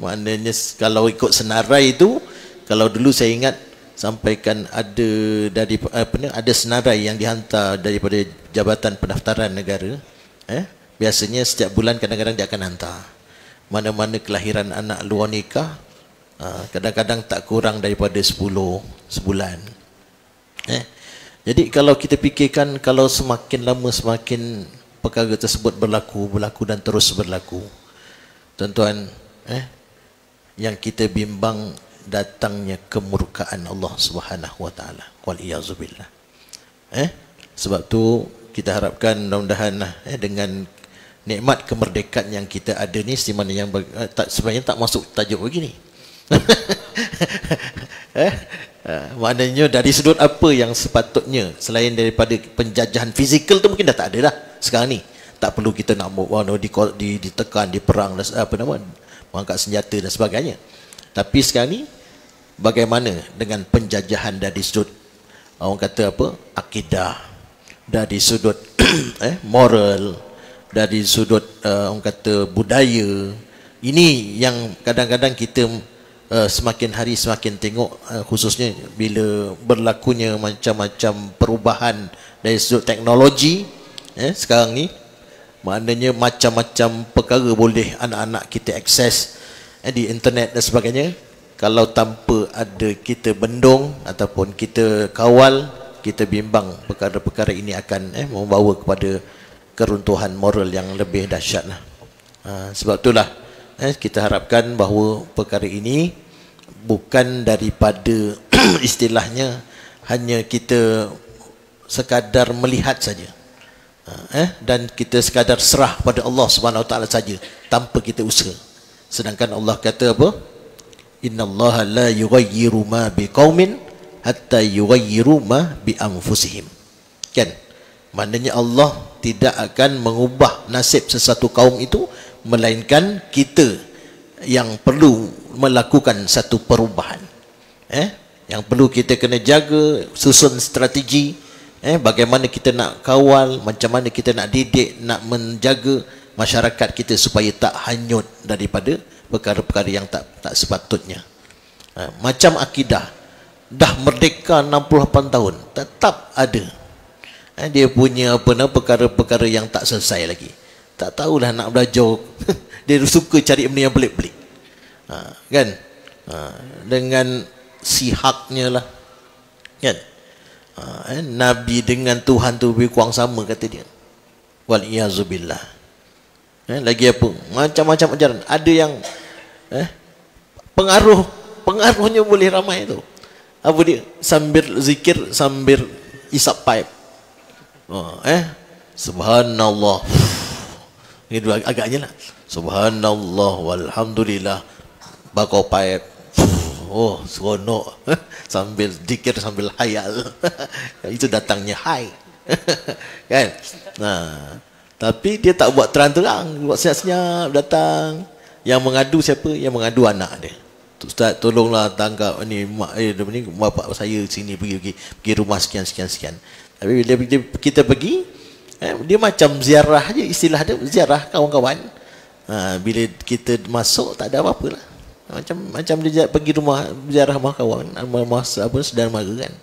Maknanya kalau ikut senarai itu, kalau dulu saya ingat sampaikan ada dari ada senarai yang dihantar daripada Jabatan Pendaftaran Negara. Biasanya setiap bulan kadang-kadang dia akan hantar mana-mana kelahiran anak luar nikah, kadang-kadang tak kurang daripada 10 sebulan. Jadi kalau kita fikirkan, kalau semakin lama semakin perkara tersebut berlaku dan terus berlaku, tuan-tuan, yang kita bimbang datangnya kemurkaan Allah Subhanahu wa taala. Wal iyazubillah. Sebab tu kita harapkan mudah-mudahan dengan nikmat kemerdekaan yang kita ada ni, di mana yang sebenarnya tak masuk tajuk begini. Maknanya dari sudut apa yang sepatutnya, selain daripada penjajahan fizikal tu mungkin dah tak ada dah sekarang ni. Tak perlu kita nak ditekan, diperang, mengangkat senjata dan sebagainya. Tapi sekarang ni bagaimana dengan penjajahan dari sudut orang kata apa, akidah, dari sudut moral, dari sudut orang kata budaya. Ini yang kadang-kadang kita semakin hari semakin tengok, khususnya bila berlakunya macam-macam perubahan dari sudut teknologi sekarang ni. Maknanya macam-macam perkara boleh anak-anak kita akses di internet dan sebagainya. Kalau tanpa ada kita bendung ataupun kita kawal, kita bimbang perkara-perkara ini akan membawa kepada keruntuhan moral yang lebih dahsyat lah. Sebab itulah kita harapkan bahawa perkara ini bukan daripada istilahnya hanya kita sekadar melihat saja, dan kita sekadar serah pada Allah Subhanahu Wa Taala saja tanpa kita usaha. Sedangkan Allah kata apa? Innallaha la yughayyiru ma biqaumin hatta yughayyiru ma bi anfusihim. Kan? Maknanya Allah tidak akan mengubah nasib sesuatu kaum itu melainkan kita yang perlu melakukan satu perubahan. Yang perlu kita kena jaga, susun strategi, bagaimana kita nak kawal, macam mana kita nak didik, nak menjaga masyarakat kita supaya tak hanyut daripada perkara-perkara yang tak sepatutnya. Macam akidah, dah merdeka 68 tahun tetap ada dia punya perkara-perkara yang tak selesai lagi. Tak tahulah nak belajar. Dia suka cari benda yang pelik-pelik, kan? Dengan sihaknya lah, kan? Nabi dengan Tuhan tu lebih kurang sama, kata dia. Wal iyazubillah. Lagi apa? Macam-macam ajaran. Ada yang pengaruhnya boleh ramai tu. Apa dia? Sambil zikir, sambil isap pipe. Subhanallah. Itu agaknya lah. Subhanallah walhamdulillah. Bakau pipe. Oh, seronok. Sambil zikir, sambil hayal. Itu datangnya hai. Kan? Nah, tapi dia tak buat terang-terang, buat senyap-senyap datang. Yang mengadu siapa? Yang mengadu anak dia. Ustaz, tolonglah tangkap ni mak ni bapak saya sini pergi rumah sekian. Tapi bila kita pergi, dia macam ziarah je, istilah dia ziarah kawan-kawan. Bila kita masuk tak ada apa-apa lah. Macam dia pergi rumah ziarah rumah kawan, masa apa sedang mara kan.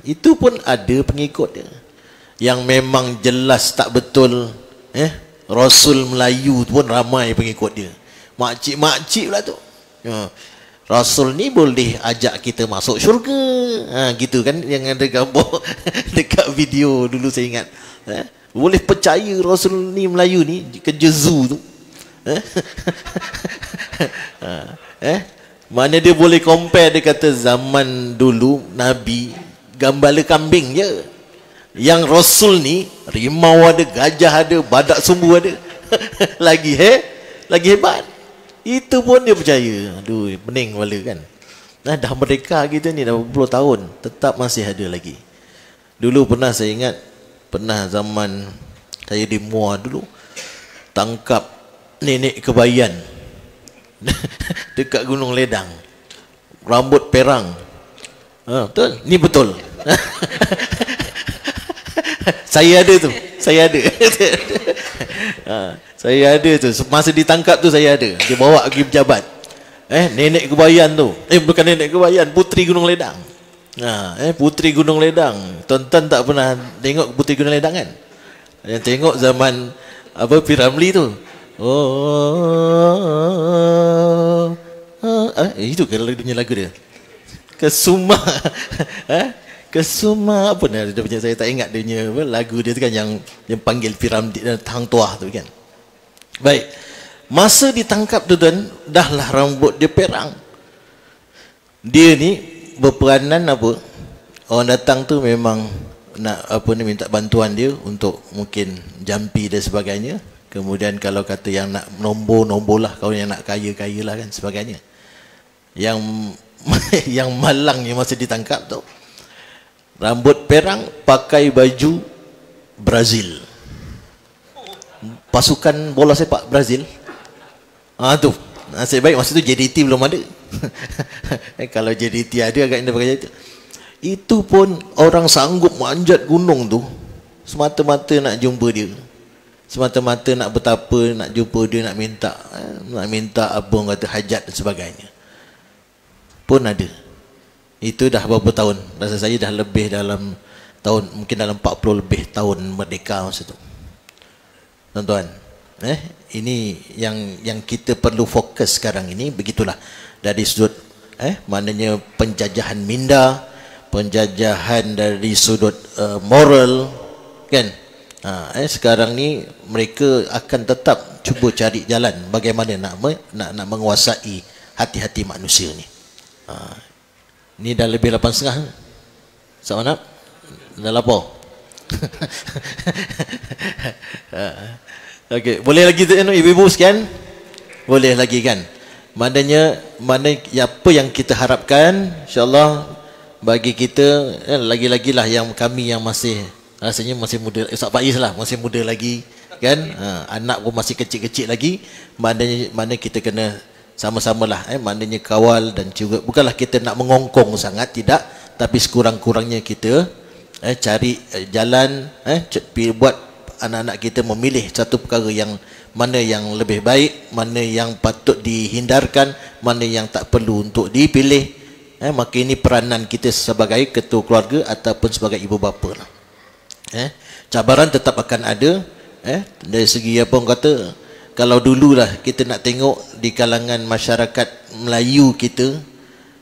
Itu pun ada pengikut dia yang memang jelas tak betul. Rasul Melayu pun ramai pengikut dia. Makcik pula tu. Rasul ni boleh ajak kita masuk syurga. Gitu kan, yang ada gambar dekat video dulu saya ingat. Boleh percaya Rasul ni Melayu ni kerja zoo tu. Mana dia boleh compare, dia kata zaman dulu Nabi gembala kambing je. Yang Rasul ni rimau ada, gajah ada, badak sumbu ada. lagi hebat. Itu pun dia percaya. Aduh, pening kepala kan. Dah merdeka kita ni dah berpuluh tahun, tetap masih ada lagi. Dulu pernah saya ingat, pernah zaman saya di Muar dulu, tangkap nenek kebayan dekat Gunung Ledang, rambut perang. Betul? Ni betul. Saya ada tu. Saya ada tu. Masa ditangkap tu saya ada. Dia bawa pergi pejabat. Nenek kebayan tu. Bukan nenek kebayan, Puteri Gunung Ledang. Puteri Gunung Ledang. Tuan-tuan tak pernah tengok Puteri Gunung Ledang kan? Yang tengok zaman apa Piramli tu. Itu kalau dia punya lagu dia. Kesuma. Kesuma apa dia punya, saya tak ingat dia punya apa, lagu dia tu kan yang panggil Piramli dan Hang Tuah tu kan. Baik. Masa ditangkap tu tuan, dahlah rambut dia perang. Dia ni berperanan apa? Orang datang tu memang nak apa ni, minta bantuan dia untuk mungkin jampi dan sebagainya. Kemudian kalau kata yang nak nombor lah, kalau yang nak kaya lah kan sebagainya. Yang yang malangnya masa ditangkap tu, rambut perang, pakai baju Brazil, pasukan bola sepak Brazil. Tu nasib baik masa tu JDT belum ada. Kalau JDT ada agaknya pakai itu. Itu pun orang sanggup manjat gunung tu semata-mata nak jumpa dia, semata-mata nak betapa, nak jumpa dia, nak minta apa orang kata hajat dan sebagainya. Pun ada. Itu dah berapa tahun? Rasa saya dah lebih dalam tahun, mungkin dalam 40 lebih tahun merdeka masa tu. Tuan-tuan, ini yang kita perlu fokus sekarang ini, begitulah. Dari sudut maknanya penjajahan minda, penjajahan dari sudut moral kan. Sekarang ni mereka akan tetap cuba cari jalan bagaimana nak menguasai hati-hati manusia ni. Ni dah lebih 8.30. Sama nak? Dah lapar. Okey, boleh lagi tu ibu-ibu sekian? Boleh lagi kan? Mana apa yang kita harapkan insya-Allah bagi kita, lagi-lagilah yang kami yang masih rasanya masih muda, Ustaz Faiz lah masih muda lagi kan, anak pun masih kecil-kecil lagi, mana kita kena sama-samalah maknanya kawal, dan juga bukanlah kita nak mengongkong sangat, tidak, tapi sekurang-kurangnya kita cari jalan, buat anak-anak kita memilih satu perkara yang mana yang lebih baik, mana yang patut dihindarkan, mana yang tak perlu untuk dipilih. Maka ini peranan kita sebagai ketua keluarga ataupun sebagai ibu bapa lah. Cabaran tetap akan ada, dari segi apa orang kata, kalau dululah kita nak tengok di kalangan masyarakat Melayu kita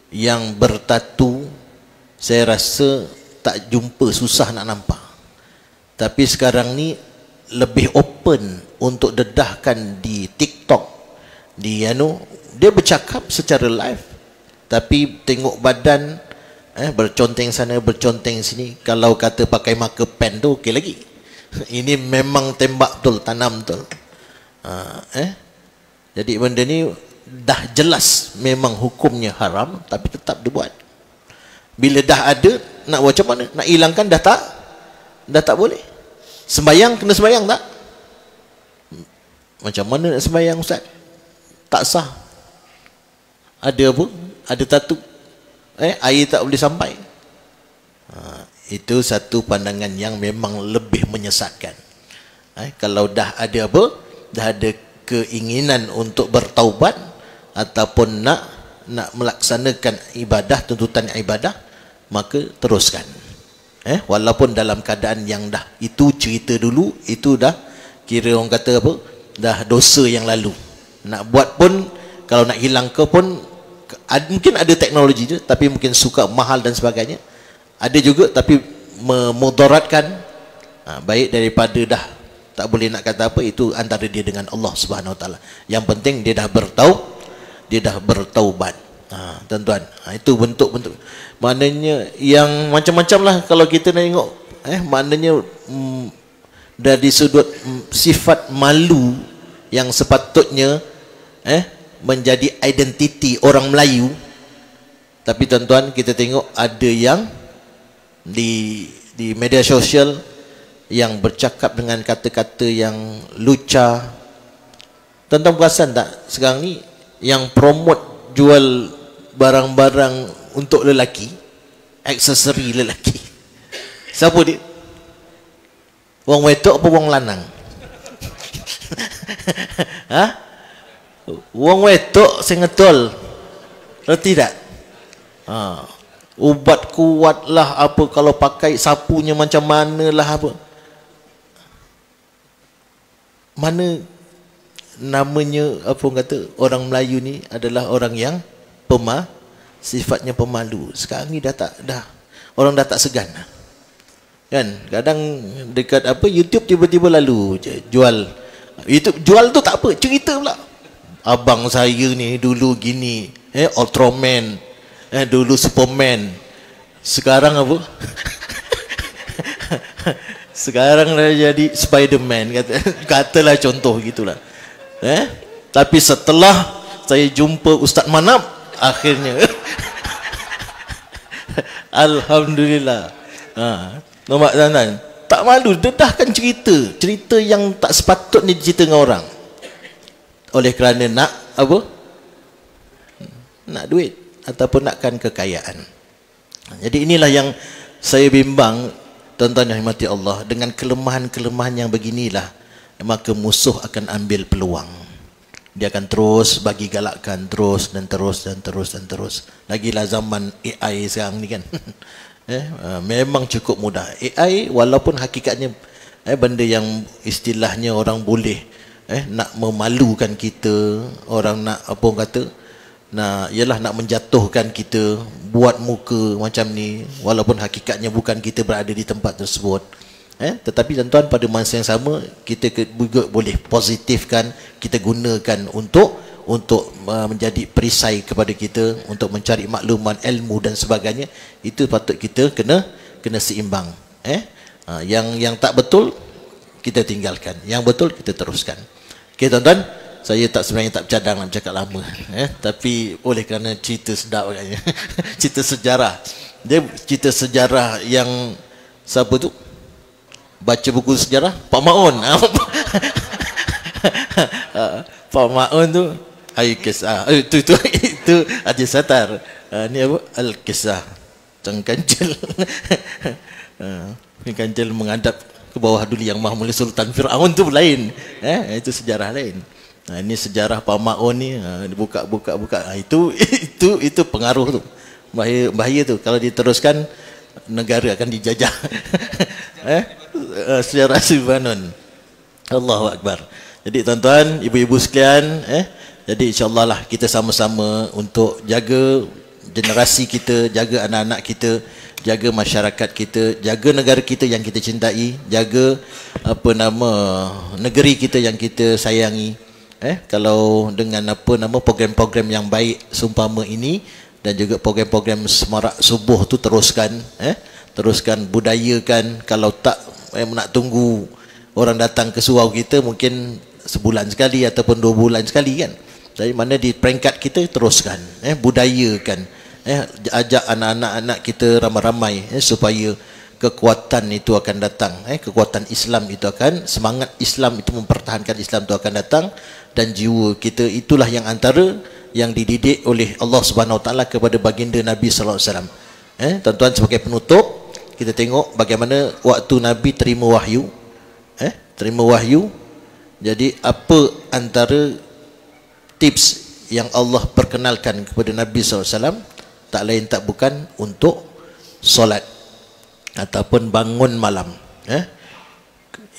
yang bertatu, saya rasa tak jumpa, susah nak nampak. Tapi sekarang ni lebih open untuk dedahkan di TikTok, di dia bercakap secara live, tapi tengok badan, berconteng sana, berconteng sini. Kalau kata pakai marker pen tu okey lagi. Ini memang tembak betul, tanam betul. Jadi benda ni dah jelas memang hukumnya haram, tapi tetap dibuat. Bila dah ada, nak buat macam mana? Nak hilangkan dah tak boleh. Sembayang kena sembayang tak? Macam mana nak sembayang ustaz? Tak sah. Ada apa? Ada tatu. Air tak boleh sampai. Itu satu pandangan yang memang lebih menyesatkan. Kalau dah ada apa? Dah ada keinginan untuk bertaubat ataupun nak melaksanakan ibadah, tuntutan ibadah, maka teruskan. Walaupun dalam keadaan yang dah itu cerita dulu, itu dah kira orang kata apa? Dah dosa yang lalu. Nak buat pun, kalau nak hilang ke pun mungkin ada teknologi je, tapi mungkin suka mahal dan sebagainya. Ada juga tapi memudaratkan. Baik daripada dah tak boleh nak kata apa, itu antara dia dengan Allah Subhanahu Wa Taala. Yang penting dia dah bertaubat. Tuan-tuan, itu bentuk-bentuk. Maknanya yang macam-macam lah kalau kita nak tengok. Maknanya dari sudut sifat malu yang sepatutnya menjadi identiti orang Melayu. Tapi tuan-tuan, kita tengok ada yang di media sosial yang bercakap dengan kata-kata yang lucah. Tuan-tuan perasan tak sekarang ni yang promote jual barang-barang untuk lelaki, aksesori lelaki, siapa dia? Wong wetok apa wong lanang? Wong wetok sing ngedol. Reti tak? Ubat kuat lah apa, kalau pakai sapunya macam mana lah apa. Mana namanya apa orang kata, orang Melayu ni adalah orang yang sifatnya pemalu. Sekarang ni dah orang dah tak segan. Kan? Kadang dekat apa YouTube tiba-tiba lalu jual. YouTube jual tu tak apa, cerita pula. Abang saya ni dulu gini, Ultraman, dulu Superman. Sekarang apa? Sekarang dah jadi Spiderman, katalah contoh gitulah. Tapi setelah saya jumpa Ustaz Manap, akhirnya alhamdulillah. Nampak tuan-tuan, tak malu dedahkan cerita yang tak sepatutnya dicerita dengan orang, oleh kerana nak apa? Nak duit ataupun nakkan kekayaan. Jadi inilah yang saya bimbang, tuan-tuan yang dirahmati Allah. Dengan kelemahan-kelemahan yang beginilah, maka musuh akan ambil peluang. Dia akan terus bagi galakkan, terus dan terus dan terus dan terus. Lagilah zaman AI sekarang ni kan. Memang cukup mudah. AI walaupun hakikatnya benda yang istilahnya orang boleh nak memalukan kita, orang nak apa orang kata, ialah nak menjatuhkan kita, buat muka macam ni, walaupun hakikatnya bukan kita berada di tempat tersebut. Tetapi tuan-tuan, pada masa yang sama kita juga boleh positifkan, kita gunakan untuk menjadi perisai kepada kita, untuk mencari maklumat, ilmu dan sebagainya. Itu patut kita kena seimbang. Yang tak betul kita tinggalkan, yang betul kita teruskan. Okey tuan-tuan, saya sebenarnya tak bercadang nak bercakap lama, tapi oleh kerana cerita sedap agaknya. Cerita sejarah. Dia cerita sejarah yang siapa tu? Baca buku sejarah Pak Maun. Pak Maun tu Al-Kisah. Itu Haji Satar. Ni apa? Al-Kisah. Kancil. Kancil menghadap ke bawah duli yang Maha Mulia Sultan Firaun tu lain. Itu sejarah lain. Ini sejarah Pak Maun ni, buka. Itu pengaruh tu. Bahaya tu kalau diteruskan, negara akan dijajah. Sejarah Lebanon. Allahu Akbar. Jadi tuan-tuan, ibu-ibu sekalian, jadi insya-Allah lah kita sama-sama untuk jaga generasi kita, jaga anak-anak kita, jaga masyarakat kita, jaga negara kita yang kita cintai, jaga negeri kita yang kita sayangi. Kalau dengan program-program yang baik seumpama ini, dan juga program-program semarak subuh tu teruskan, teruskan, budayakan. Kalau tak nak tunggu orang datang ke surau kita, mungkin sebulan sekali ataupun 2 bulan sekali kan. Dari mana di peringkat kita teruskan, budayakan, ajak anak-anak kita ramai-ramai, supaya kekuatan itu akan datang, kekuatan Islam itu akan, semangat Islam itu mempertahankan Islam itu akan datang, dan jiwa kita itulah yang antara yang dididik oleh Allah Subhanahu Wa Taala kepada baginda Nabi sallallahu alaihi wasallam. Tuan-tuan, sebagai penutup, kita tengok bagaimana waktu Nabi terima wahyu, terima wahyu. Jadi apa antara tips yang Allah perkenalkan kepada Nabi SAW, tak lain tak bukan untuk solat ataupun bangun malam.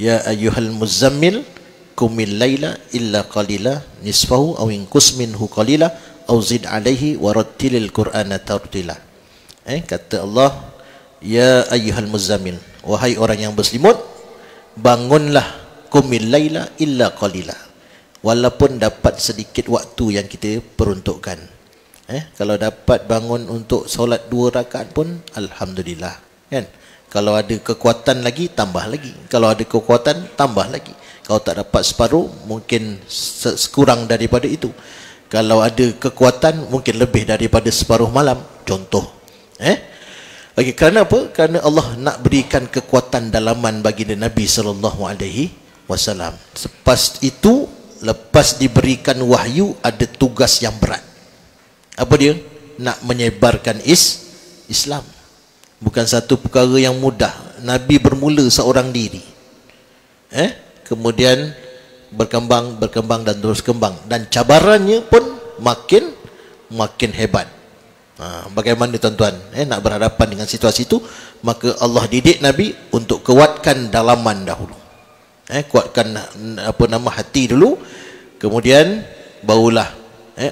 Ya ayyuhal muzammil qumil laila illa qalila nisfahu aw inqus minhu qalila aw zid alaihi warattilil qur'ana tartila. Kata Allah, ya ayyuhal muzammil, wahai orang yang berselimut, bangunlah, qumil laila illa qalila, walaupun dapat sedikit waktu yang kita peruntukkan. Kalau dapat bangun untuk solat 2 rakaat pun alhamdulillah, kan? Kalau ada kekuatan lagi, tambah lagi. Kalau ada kekuatan, tambah lagi. Kalau tak dapat separuh, mungkin sekurang daripada itu. Kalau ada kekuatan, mungkin lebih daripada separuh malam. Contoh. Okay, kerana apa? Kerana Allah nak berikan kekuatan dalaman bagi Nabi SAW. Selepas itu, lepas diberikan wahyu, ada tugas yang berat. Apa dia? Nak menyebarkan Islam. Bukan satu perkara yang mudah. Nabi bermula seorang diri, kemudian berkembang dan terus kembang, dan cabarannya pun makin hebat. Bagaimana tuan-tuan, nak berhadapan dengan situasi itu? Maka Allah didik Nabi untuk kuatkan dalaman dahulu, kuatkan hati dulu, kemudian barulah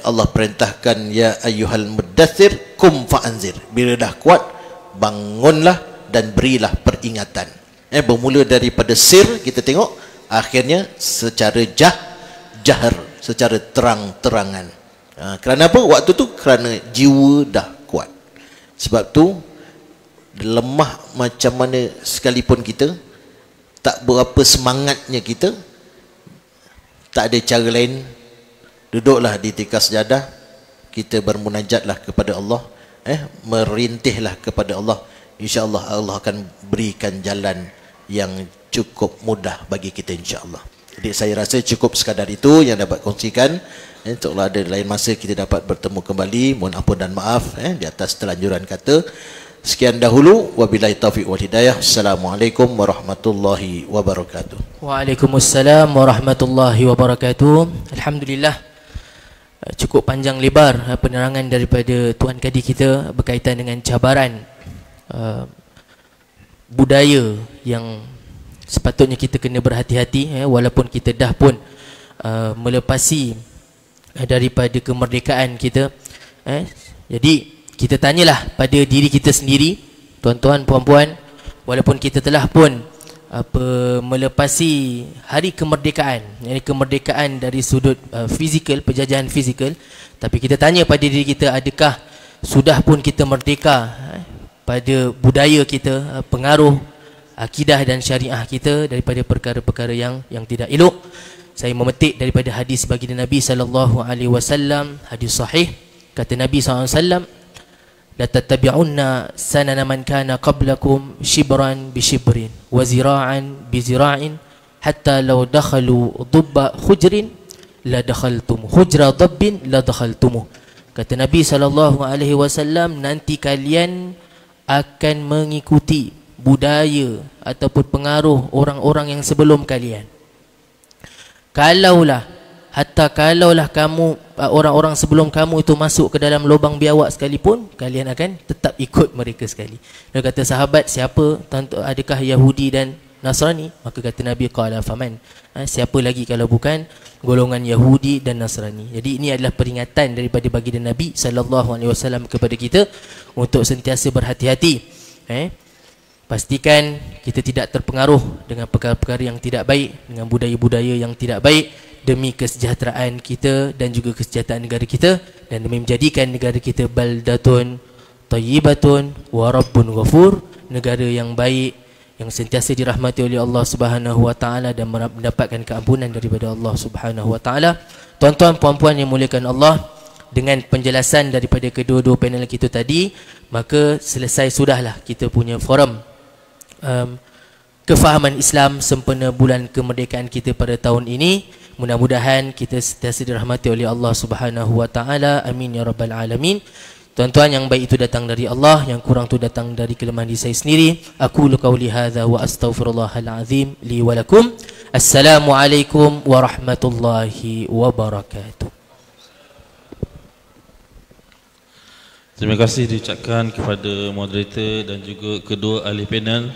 Allah perintahkan, ya ayyuhal muddathir kum fa'anzir. Bila dah kuat, bangunlah dan berilah peringatan. Bermula daripada sir, kita tengok, akhirnya secara jahar, secara terang-terangan. Kerana apa? Waktu tu kerana jiwa dah kuat. Sebab tu lemah macam mana sekalipun kita, tak berapa semangatnya kita, tak ada cara lain, duduklah di tikar sejadah, kita bermunajatlah kepada Allah, merintihlah kepada Allah. InsyaAllah Allah akan berikan jalan yang cukup mudah bagi kita, insyaAllah. Jadi saya rasa cukup sekadar itu yang dapat kongsikan. InsyaAllah ada lain masa kita dapat bertemu kembali. Mohon ampun dan maaf di atas terlanjuran kata. Sekian dahulu, wabillahi taufiq wal hidayah. Assalamualaikum warahmatullahi wabarakatuh. Waalaikumsalam warahmatullahi wabarakatuh. Alhamdulillah, cukup panjang lebar penerangan daripada Tuan Kadi kita berkaitan dengan cabaran budaya yang sepatutnya kita kena berhati-hati, walaupun kita dah pun melepasi daripada kemerdekaan kita. Jadi kita tanyalah pada diri kita sendiri, tuan-tuan, puan-puan, walaupun kita telah pun melepasi hari kemerdekaan, yakni kemerdekaan dari sudut fizikal, penjajahan fizikal, tapi kita tanya pada diri kita, adakah sudah pun kita merdeka pada budaya kita, pengaruh akidah dan syariah kita daripada perkara-perkara yang tidak elok. Saya memetik daripada hadis baginda Nabi sallallahu alaihi wasallam, hadis sahih, kata Nabi sallallahu alaihi wasallam, la tattabi'unna sanana man kana qablakum shibran bi shibrin wa zira'an bi zira'in hatta law dakhalu dubba khujrin la dakhaltum hujra dabbin la dakhaltum. Kata Nabi sallallahu alaihi wasallam, nanti kalian akan mengikuti budaya ataupun pengaruh orang-orang yang sebelum kalian. Kalaulah kamu, orang-orang sebelum kamu itu masuk ke dalam lubang biawak sekalipun, kalian akan tetap ikut mereka sekali. Dia kata sahabat, siapa? Adakah Yahudi dan Nasrani? Maka kata Nabi, qala faman, siapa lagi kalau bukan golongan Yahudi dan Nasrani. Jadi ini adalah peringatan daripada baginda Nabi sallallahu alaihi wasallam kepada kita untuk sentiasa berhati-hati. Pastikan kita tidak terpengaruh dengan perkara-perkara yang tidak baik, dengan budaya-budaya yang tidak baik, demi kesejahteraan kita dan juga kesejahteraan negara kita, dan demi menjadikan negara kita baldatun tayyibatun wa rabbun ghafur, negara yang baik yang sentiasa dirahmati oleh Allah Subhanahu wa taala dan mendapatkan keampunan daripada Allah Subhanahu wa taala. Tuan-tuan puan-puan yang muliakan Allah, dengan penjelasan daripada kedua-dua panel kita tadi, maka selesai sudahlah kita punya forum kefahaman Islam sempena bulan kemerdekaan kita pada tahun ini. Mudah-mudahan kita sentiasa dirahmati oleh Allah Subhanahu wa taala. Amin ya rabbal alamin. Tuan-tuan, yang baik itu datang dari Allah, yang kurang itu datang dari kelemahan diri saya sendiri. Aku qauli hadza wa astaghfirullahal azim li wa lakum. Assalamualaikum warahmatullahi wabarakatuh. Terima kasih diucapkan kepada moderator dan juga kedua ahli panel.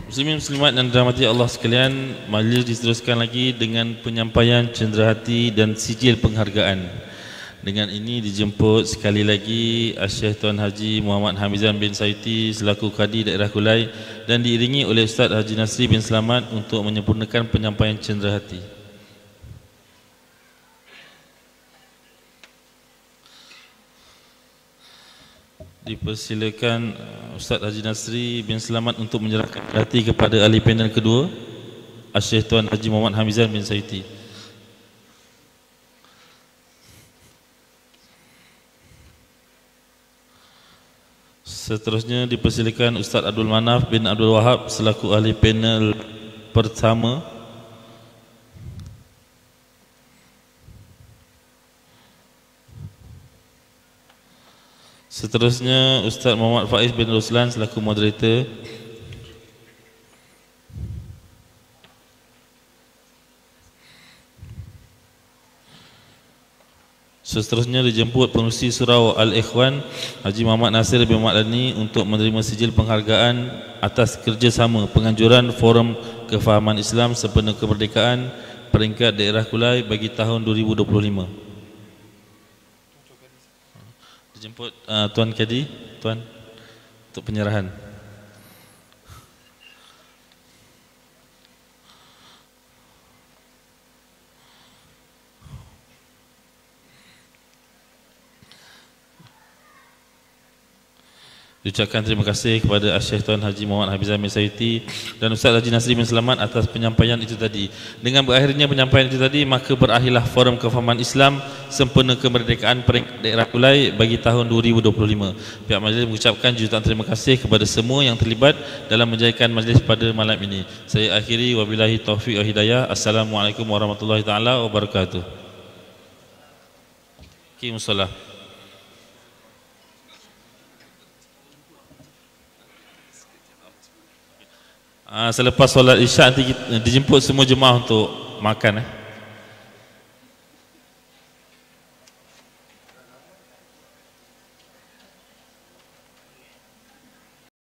Muslimin muslimat yang dirahmati Allah sekalian, majlis diteruskan lagi dengan penyampaian cenderahati dan sijil penghargaan. Dengan ini dijemput sekali lagi Syekh Tuan Haji Muhammad Hamizan bin Sayuti selaku Kadi Daerah Kulai dan diiringi oleh Ustaz Haji Nasri bin Selamat untuk menyempurnakan penyampaian cenderahati. Dipersilakan Ustaz Haji Nasri bin Selamat untuk menyerahkan hati kepada ahli panel kedua, Syekh Tuan Haji Muhammad Hamizan bin Sayuti. Seterusnya dipersilakan Ustaz Abdul Manaf bin Abdul Wahab selaku ahli panel pertama. Seterusnya Ustaz Muhammad Faiz bin Ruslan selaku moderator. Seterusnya dijemput pengurusi surau Al-Ikhwan Haji Muhammad Nasir bin Madani untuk menerima sijil penghargaan atas kerjasama penganjuran Forum Kefahaman Islam sempena kemerdekaan peringkat daerah Kulai bagi tahun 2025. Dijemput Tuan Kadi, Tuan, untuk penyerahan. Diucapkan terima kasih kepada Syekh Tuan Haji Muhammad Hamizan bin Sayuti dan Ustaz Haji Nasri bin Selamat atas penyampaian itu tadi. Dengan berakhirnya penyampaian itu tadi, maka berakhirlah Forum Kefahaman Islam sempena kemerdekaan peringkat daerah Kulai bagi tahun 2025. Pihak majlis mengucapkan jutaan terima kasih kepada semua yang terlibat dalam menjayakan majlis pada malam ini. Saya akhiri, wabillahi taufiq wa hidayah. Assalamualaikum warahmatullahi taala wabarakatuh. Kimusalah. Selepas solat isyak nanti dijemput semua jemaah untuk makan.